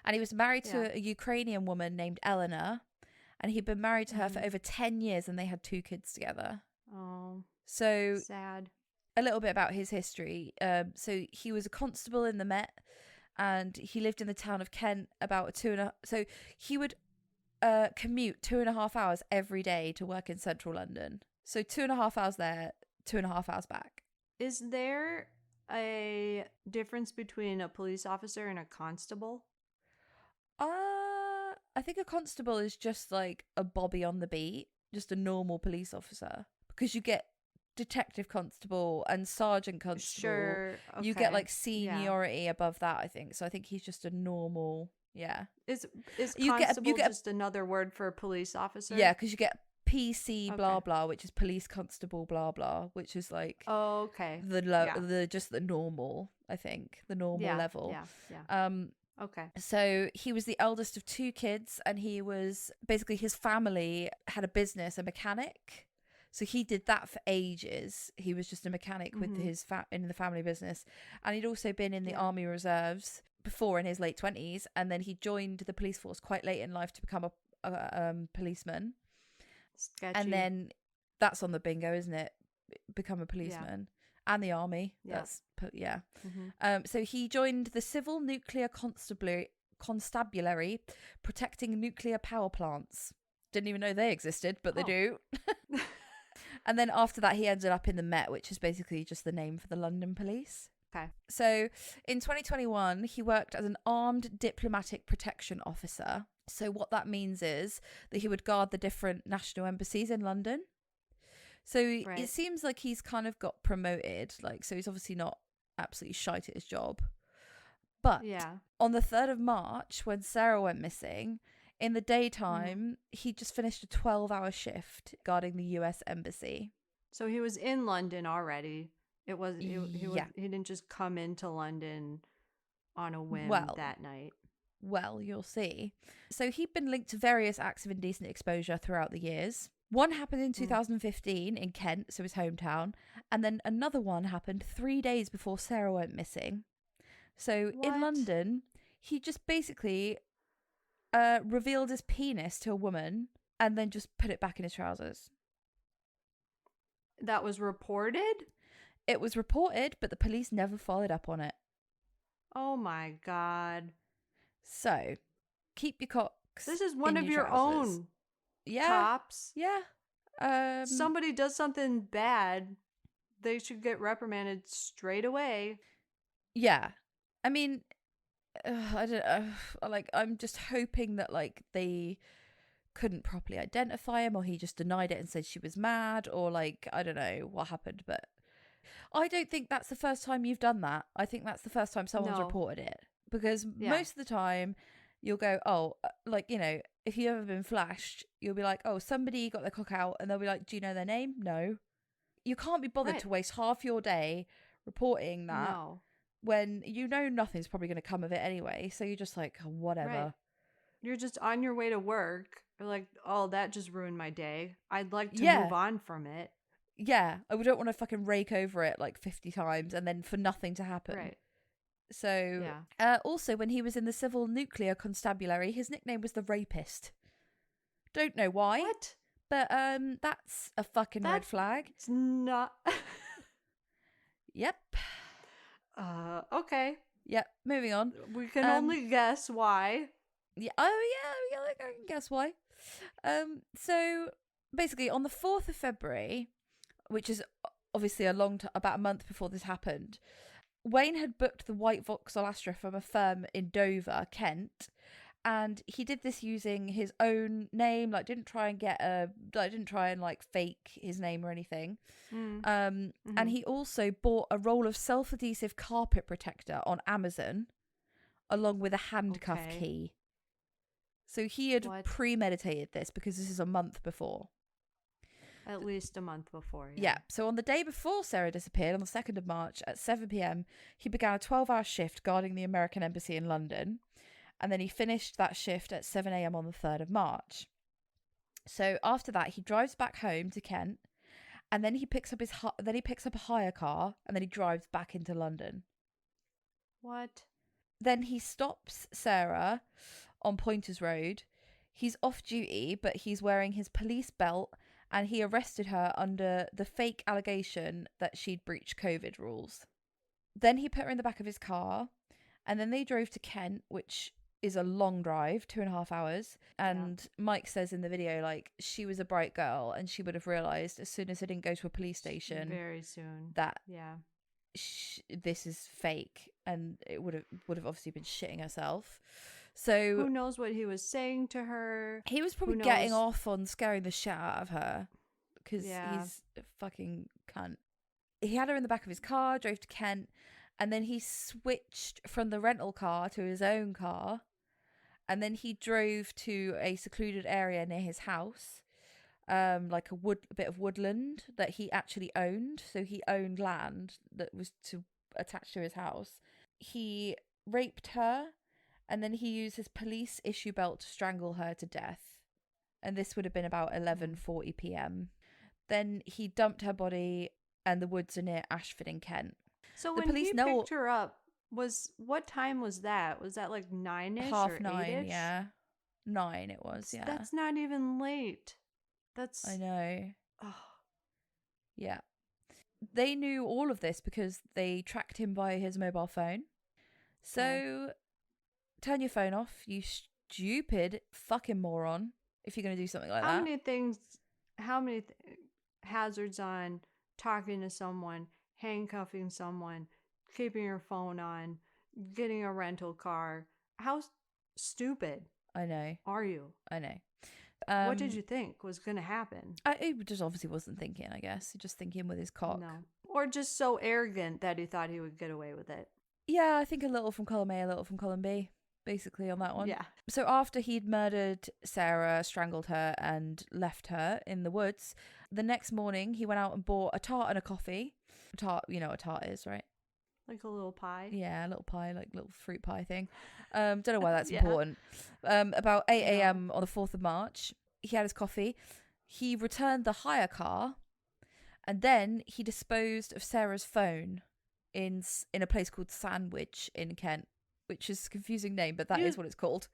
and he was married to a Ukrainian woman named Eleanor, and he'd been married to her for over 10 years, and they had 2 kids together. Oh, so sad. A little bit about his history. So he was a constable in the Met, and he lived in the town of Kent so he would commute 2.5 hours every day to work in central London. So 2.5 hours there, 2.5 hours back. Is there a difference between a police officer and a constable? I think a constable is just like a bobby on the beat, just a normal police officer. Because you get detective constable and sergeant constable. Sure. Okay. You get like seniority above that, I think. So I think he's just a normal, yeah. Is You constable get just another word for a police officer? Yeah, because you get PC blah Okay. blah, which is police constable blah blah, which is like Oh, okay. the just the normal, I think, the normal level. Yeah. Okay. So he was the eldest of 2 kids, and he was basically, his family had a business, a mechanic. So he did that for ages. He was just a mechanic with his in the family business, and he'd also been in the Army Reserves before in his late 20s, and then he joined the police force quite late in life to become a policeman. Sketchy. And then that's on the bingo, isn't it? Become a policeman. And the army. That's so he joined the Civil Nuclear Constabulary, protecting nuclear power plants. Didn't even know they existed, but they do. And then after that, he ended up in the Met, which is basically just the name for the London police. Okay. So in 2021, he worked as an armed diplomatic protection officer. So what that means is that he would guard the different national embassies in London. So it seems like he's kind of got promoted. Like, so he's obviously not absolutely shite at his job. But on the 3rd of March, when Sarah went missing, in the daytime, he just finished a 12-hour shift guarding the US embassy. So he was in London already. It was he didn't just come into London on a whim that night. Well, you'll see. So he'd been linked to various acts of indecent exposure throughout the years. One happened in 2015 in Kent, so his hometown, and then another one happened 3 days before Sarah went missing. So in London, he just basically revealed his penis to a woman and then just put it back in his trousers. That was reported? It was reported, but the police never followed up on it. Oh my God. So, keep your cocks. This is one in of your your trousers. own. Yeah. Cops. Yeah. Somebody does something bad, they should get reprimanded straight away. Yeah. I mean, I don't like, I'm just hoping that like they couldn't properly identify him, or he just denied it and said she was mad, or like, I don't know what happened, but I don't think that's the first time you've done that. I think that's the first time someone's reported it, because most of the time you'll go, oh, like, you know, if you've ever been flashed, you'll be like, oh, somebody got their cock out, and they'll be like, do you know their name? No. You can't be bothered to waste half your day reporting that when you know nothing's probably going to come of it anyway. So you're just like, oh, whatever. Right. You're just on your way to work. You're like, oh, that just ruined my day. I'd like to move on from it. Yeah, I don't want to fucking rake over it like 50 times and then for nothing to happen. Right. So, also when he was in the Civil Nuclear Constabulary, his nickname was the Rapist. Don't know why. What? But that's a fucking red flag. It's not. Yep. Okay. Yep. Moving on. We can only guess why. Yeah. Oh yeah. I can guess why. So basically, on the 4th of February, which is obviously about a month before this happened, Wayne had booked the white Vauxhall Astra from a firm in Dover, Kent, and he did this using his own name. Like, didn't try and like fake his name or anything. And he also bought a roll of self-adhesive carpet protector on Amazon, along with a handcuff key. So he had premeditated this because this is a month before. At least a month before. Yeah. So on the day before Sarah disappeared, on the 2nd of March at 7 p.m, he began a 12-hour shift guarding the American embassy in London. And then he finished that shift at 7 a.m. on the 3rd of March. So after that, he drives back home to Kent, and then he picks up a hire car, and then he drives back into London. What? Then he stops Sarah on Pointers Road. He's off duty, but he's wearing his police belt, and he arrested her under the fake allegation that she'd breached COVID rules. Then he put her in the back of his car, and then they drove to Kent, which is a long drive, 2.5 hours. And Mike says in the video, like, she was a bright girl and she would have realised as soon as they didn't go to a police station very soon that yeah this is fake, and it would have obviously been shitting herself. So who knows what he was saying to her? he was probably getting off on scaring the shit out of her because he's a fucking cunt. He had her in the back of his car, drove to Kent, and then he switched from the rental car to his own car, and then he drove to a secluded area near his house, like a bit of woodland that he actually owned. So he owned land that was to attach to his house. He raped her, and then he used his police issue belt to strangle her to death. And this would have been about 11:40 p.m. Then he dumped her body, and the woods are near Ashford in Kent. So when he picked her up, what time was that? Was that like 9-ish or 9:30? 8-ish? Yeah, 9 it was. Yeah, that's not even late. That's I know. Oh. Yeah, they knew all of this because they tracked him by his mobile phone. So turn your phone off, you stupid fucking moron, if you're going to do something like that. How many hazards on talking to someone, handcuffing someone, keeping your phone on, getting a rental car? How stupid I know. Are you? I know. What did you think was going to happen? He just obviously wasn't thinking, I guess. Just thinking with his cock. No. Or just so arrogant that he thought he would get away with it. Yeah, I think a little from column A, a little from column B, basically, on that one. Yeah. So after he'd murdered Sarah, strangled her, and left her in the woods, the next morning he went out and bought a tart and a coffee. A tart, you know what a tart is, right? Like a little pie? Yeah, a little pie, like little fruit pie thing. Don't know why that's important. About 8 a.m. on the 4th of March, he had his coffee. He returned the hire car, and then he disposed of Sarah's phone in a place called Sandwich in Kent, which is a confusing name, but that is what it's called.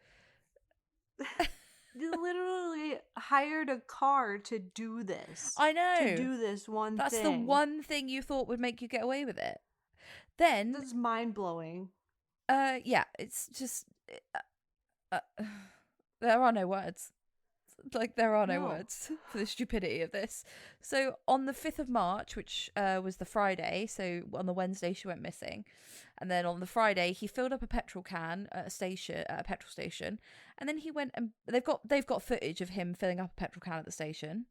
You literally hired a car to do this. I know. To do this one That's thing. the one thing you thought would make you get away with it. Then that's mind-blowing. Yeah, it's just there are no words. Like, there are no words for the stupidity of this. So on the 5th of March, which was the Friday, so on the Wednesday she went missing, and then on the Friday he filled up a petrol can at a petrol station, and then he went and they've got footage of him filling up a petrol can at the station.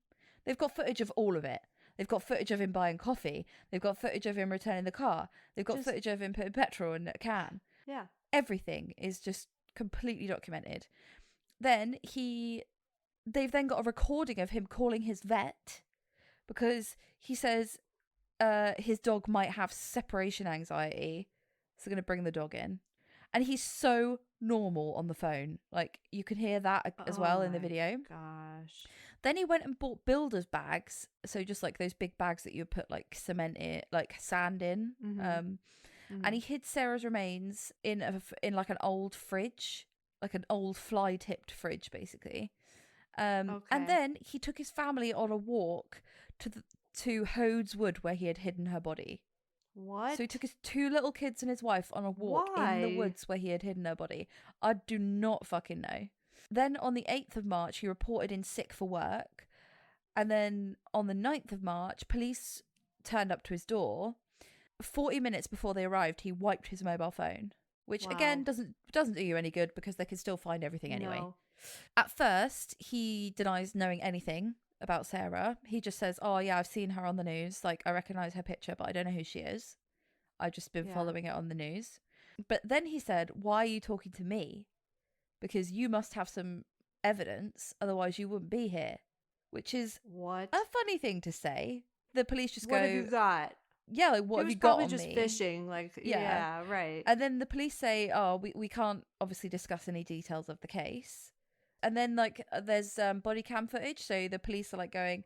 They've got footage of all of it. They've got footage of him buying coffee. They've got footage of him returning the car. They've got footage of him putting petrol in a can. Yeah. Everything is just completely documented. Then they've then got a recording of him calling his vet because he says his dog might have separation anxiety. So they're going to bring the dog in. And he's so normal on the phone. Like, you can hear that as well in the video. Gosh. Then he went and bought builder's bags. So just like those big bags that you put like cement in, like sand in. Mm-hmm. And he hid Sarah's remains in like an old fridge, like an old fly-tipped fridge, basically. And then he took his family on a walk to Hode's Wood where he had hidden her body. What? So he took his 2 little kids and his wife on a walk in the woods where he had hidden her body. I do not fucking know. Then on the 8th of March, he reported in sick for work. And then on the 9th of March, police turned up to his door. 40 minutes before they arrived, he wiped his mobile phone, which again doesn't do you any good because they can still find everything anyway. No. At first, he denies knowing anything about Sarah. He just says, "Oh yeah, I've seen her on the news. Like, I recognize her picture, but I don't know who she is. I've just been following it on the news." But then he said, "Why are you talking to me? Because you must have some evidence, otherwise you wouldn't be here." Which is a funny thing to say. The police just go, "What have you got?" Yeah, like, what have you got on me? He was probably just fishing, like, yeah, right. And then the police say, "Oh, we can't obviously discuss any details of the case." And then, like, there's body cam footage, so the police are like going,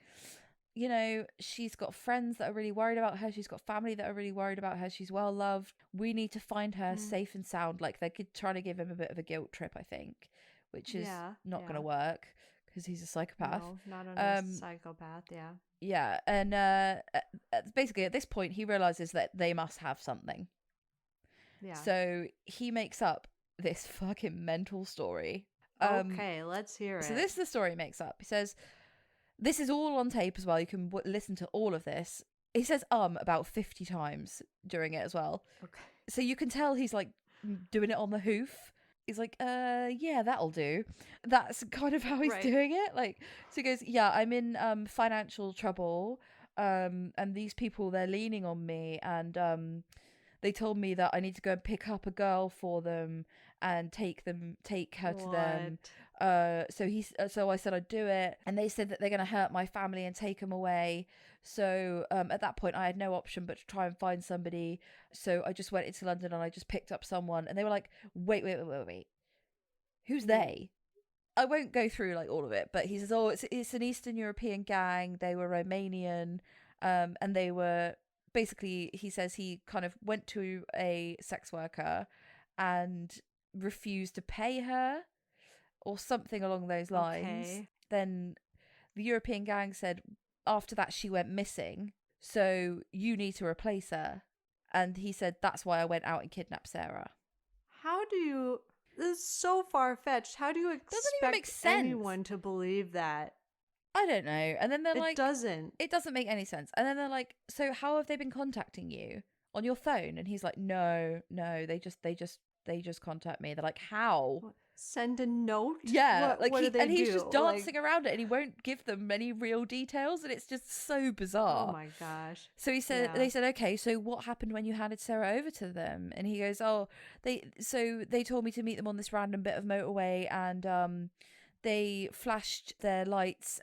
you know, she's got friends that are really worried about her. She's got family that are really worried about her. She's well loved. We need to find her safe and sound. Like, they're trying to give him a bit of a guilt trip, I think, which is not going to work because he's a psychopath. No, not a psychopath, yeah. Yeah, and basically at this point he realizes that they must have something. Yeah. So he makes up this fucking mental story. Okay, let's hear it. So this is the story he makes up. He says, this is all on tape as well. You can listen to all of this. He says about 50 times during it as well. Okay. So you can tell he's like doing it on the hoof. He's like, yeah, that'll do. That's kind of how he's doing it. Like, so he goes, yeah, I'm in financial trouble. And these people, they're leaning on me, and they told me that I need to go and pick up a girl for them and take her to them. So I said I'd do it, and they said that they're going to hurt my family and take them away. So at that point I had no option but to try and find somebody. So I just went into London and I just picked up someone, and they were like, wait, who's they? I won't go through like all of it, but he says, oh, it's an Eastern European gang. They were Romanian, and they were basically, he says he kind of went to a sex worker and refused to pay her or something along those lines. Okay. Then the European gang said after that she went missing, so you need to replace her. And he said, that's why I went out and kidnapped Sarah. How do you... This is so far-fetched. How do you expect anyone to believe that? I don't know. And then they're like... It doesn't make any sense. And then they're like, so how have they been contacting you? On your phone? And he's like, no, they just contact me. They're like, how? What? Send a note? Yeah. What do they do? He's just dancing around it, and he won't give them any real details, and it's just so bizarre. Oh my gosh. So he said, They said, okay, so what happened when you handed Sarah over to them? And he goes, they told me to meet them on this random bit of motorway, and they flashed their lights,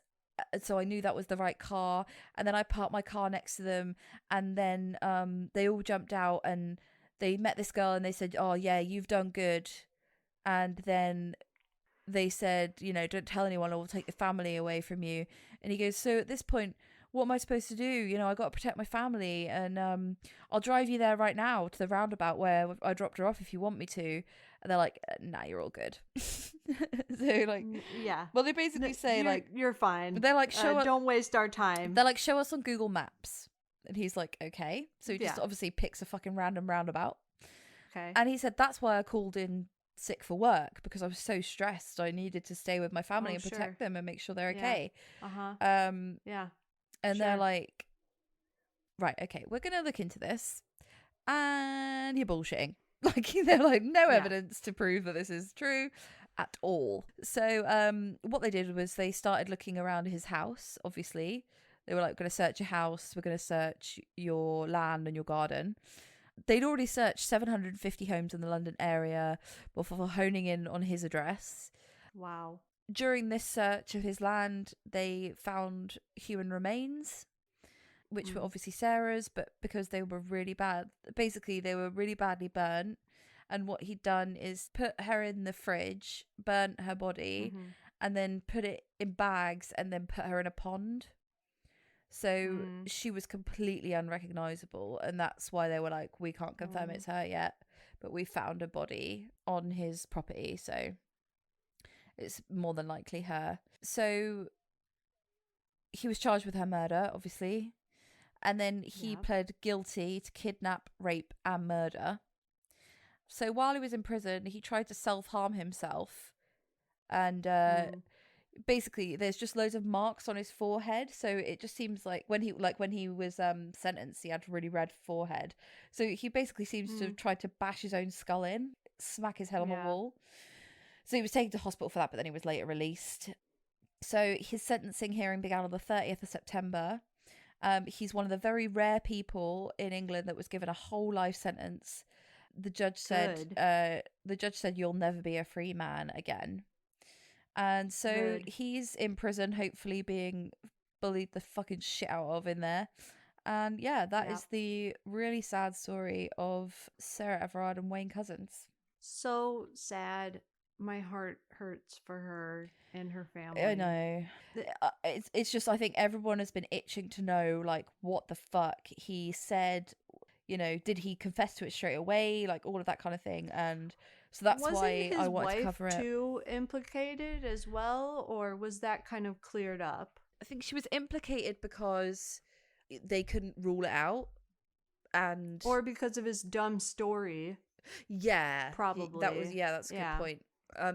so I knew that was the right car. And then I parked my car next to them, and then they all jumped out, and they met this girl, and they said, oh yeah, you've done good. And then they said, don't tell anyone or we'll take the family away from you. And he goes, so at this point, what am I supposed to do? I got to protect my family, and I'll drive you there right now to the roundabout where I dropped her off if you want me to. And they're like, nah, you're all good. So like, yeah. Well, they basically say you're fine. They're like, don't waste our time. They're like, show us on Google Maps. And he's like, okay. So he just obviously picks a fucking random roundabout. Okay. And he said, that's why I called in sick for work, because I was so stressed. I needed to stay with my family and protect them and make sure they're okay. Yeah. And they're like, right, okay, we're gonna look into this, and you're bullshitting. Like, they're like, no evidence to prove that this is true at all. So what they did was they started looking around his house. Obviously they were like, we're gonna search your house, we're gonna search your land and your garden. They'd already searched 750 homes in the London area before honing in on his address. Wow. During this search of his land, they found human remains, which were obviously Sarah's, but because they were really bad, basically they were really badly burnt. And what he'd done is put her in the fridge, burnt her body, and then put it in bags and then put her in a pond. So she was completely unrecognizable, and that's why they were like, we can't confirm it's her yet, but we found a body on his property, so it's more than likely her. So he was charged with her murder, obviously, and then he pled guilty to kidnap, rape, and murder. So while he was in prison, he tried to self-harm himself, and basically there's just loads of marks on his forehead, so it just seems like when he was sentenced, he had a really red forehead, so he basically seems to have tried to bash his own skull in, smack his head on the wall. So he was taken to hospital for that, but then he was later released. So his sentencing hearing began on the 30th of September. He's one of the very rare people in England that was given a whole life sentence. The judge said you'll never be a free man again. And so he's in prison, hopefully being bullied the fucking shit out of in there. And that is the really sad story of Sarah Everard and Wayne Couzens. So sad. My heart hurts for her and her family. I know. It's just, I think everyone has been itching to know, like, what the fuck he said. Did he confess to it straight away? Like, all of that kind of thing. And so that's why I wanted to cover it. Was his wife too implicated as well, or was that kind of cleared up? I think she was implicated because they couldn't rule it out, or because of his dumb story. Yeah, Probably. that's a good point.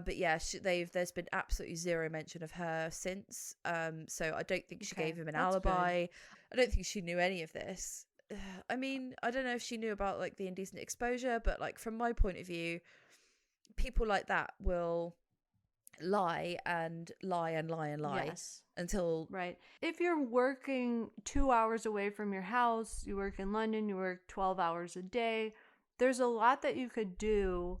But yeah, there's been absolutely zero mention of her since. So I don't think she gave him an alibi. I don't think she knew any of this. I mean, I don't know if she knew about like the indecent exposure, but like from my point of view, people like that will lie and lie and lie and lie until right. If you're working 2 hours away from your house, you work in London, you work 12 hours a day, there's a lot that you could do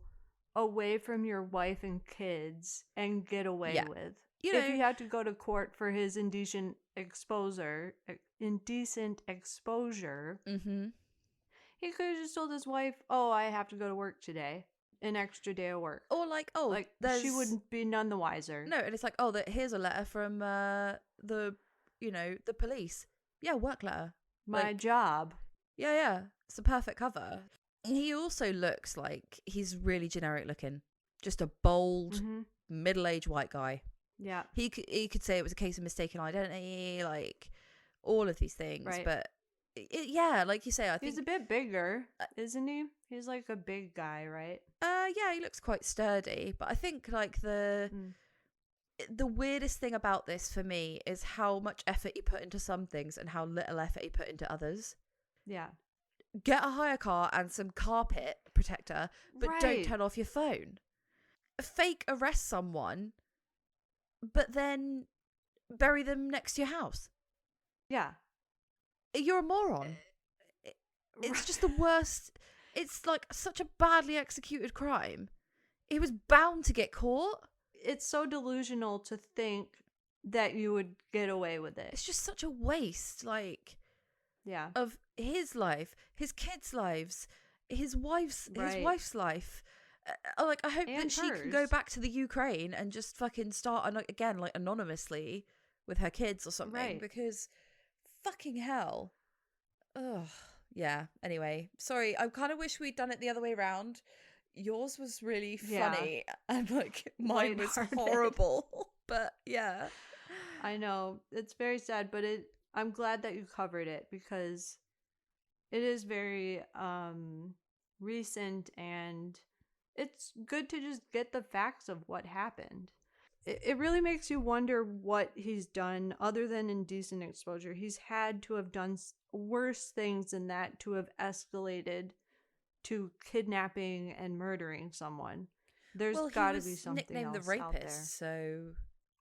away from your wife and kids and get away with. If he had to go to court for his indecent exposure, mm-hmm. he could have just told his wife, "Oh, I have to go to work today, an extra day of work," or like, she wouldn't be none the wiser. No, and it's like, here's a letter from the police. Yeah, work letter. My job. Yeah, it's a perfect cover. He also looks like he's really generic looking, just a bold, middle-aged white guy. Yeah, he could say it was a case of mistaken identity, like all of these things. Right. But yeah, like you say, I think he's a bit bigger, isn't he? He's like a big guy, right? Yeah, he looks quite sturdy. But I think like the weirdest thing about this for me is how much effort he put into some things and how little effort he put into others. Yeah. Get a hire car and some carpet protector, but don't turn off your phone. Fake arrest someone, but then bury them next to your house. Yeah. You're a moron. It's just the worst. It's like such a badly executed crime. He was bound to get caught. It's so delusional to think that you would get away with it. It's just such a waste, like, of his life, his kids' lives, his wife's life. Like, I hope that she can go back to the Ukraine and just fucking start again, like anonymously with her kids or something. Because fucking hell. Ugh. Yeah. Anyway, sorry. I kind of wish we'd done it the other way around. Yours was really funny and like mine was horrible. But yeah. I know. It's very sad, but I'm glad that you covered it because it is very recent and it's good to just get the facts of what happened. It really makes you wonder what he's done other than indecent exposure. He's had to have done worse things than that to have escalated to kidnapping and murdering someone. There's got to be something else the rapist, out there. So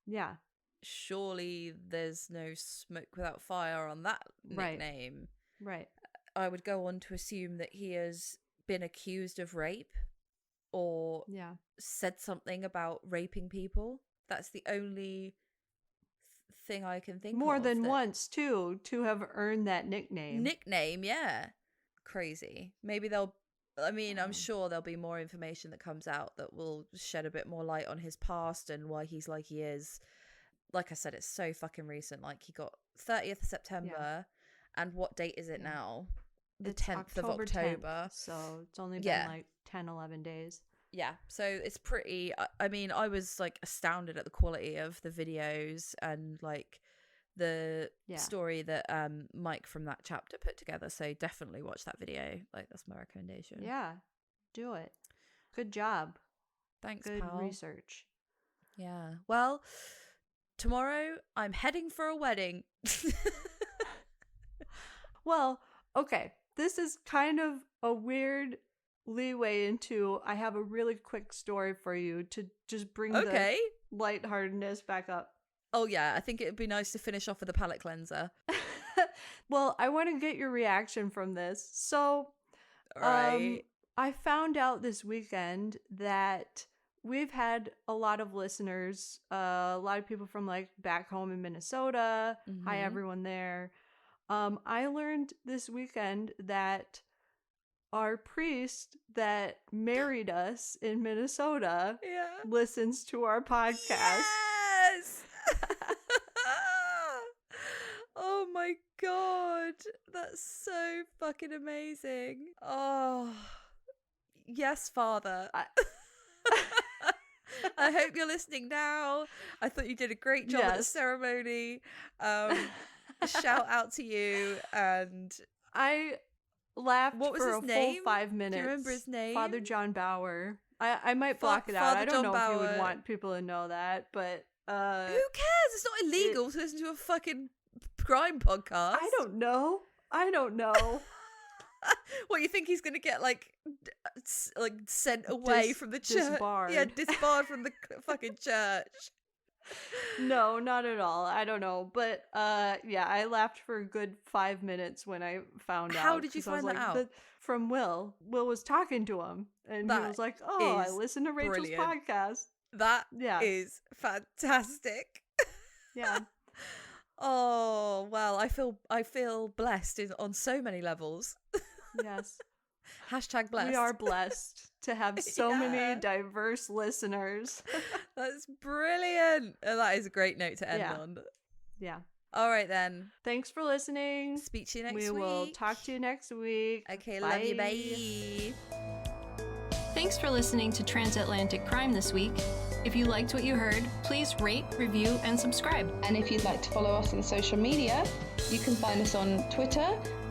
yeah, surely there's no smoke without fire on that nickname. Right. I would go on to assume that he has been accused of rape or said something about raping people. That's the only thing I can think of. More than once, too, to have earned that nickname. Yeah. Crazy. Maybe I'm sure there'll be more information that comes out that will shed a bit more light on his past and why he's like he is. Like I said, it's so fucking recent. Like, he got 30th of September. And what date is it now? The 10th of October. 10th, so it's only been like 10, 11 days. Yeah, so it's pretty. I mean, I was like astounded at the quality of the videos and like the story that Mike from that chapter put together. So definitely watch that video. Like, that's my recommendation. Yeah, do it. Good job. Thanks, Good pal. research. Yeah. Well, tomorrow I'm heading for a wedding. Well, okay. This is kind of a weird leeway into I have a really quick story for you to just bring the lightheartedness back up. Oh yeah, I think it would be nice to finish off with a palate cleanser. Well, I want to get your reaction from this. So, I found out this weekend that we've had a lot of listeners, a lot of people from like back home in Minnesota. Mm-hmm. Hi, everyone there. I learned this weekend that our priest that married us in Minnesota listens to our podcast. Yes! Oh my god. That's so fucking amazing. Oh, yes, Father. I hope you're listening now. I thought you did a great job at the ceremony. Shout out to you. And laughed What was for his a name? full 5 minutes. Do you remember his name? Father John Bauer. I might block it out. Father I don't John know if you would Bauer. want people to know that, but Who cares? It's not illegal to listen to a fucking crime podcast. I don't know. What, you think he's gonna get like sent away from the church? Disbarred. Yeah, disbarred from the fucking church. No, not at all. I don't know. But yeah, I laughed for a good 5 minutes when I found out. How did you 'cause I was find that like, out? From Will. Will was talking to him, and That he was like, "Oh, I is listened to Rachel's brilliant. podcast." That Yeah. is fantastic. Yeah. Oh well, I feel blessed on so many levels. Yes. Hashtag blessed. We are blessed to have so Yeah. many diverse listeners. That's brilliant. That is a great note to end Yeah. on. Yeah. All right then. Thanks for listening. Speak to you next We week. will talk to you next week. Okay, love you. Bye. Thanks for listening to Transatlantic Crime this week. If you liked what you heard, please rate, review, and subscribe. And if you'd like to follow us on social media, you can find us on Twitter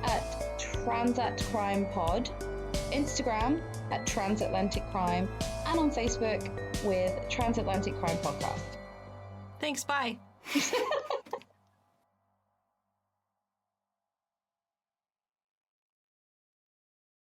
at TransatCrimePod, Instagram at Transatlantic Crime, and on Facebook with Transatlantic Crime Podcast. Thanks, bye.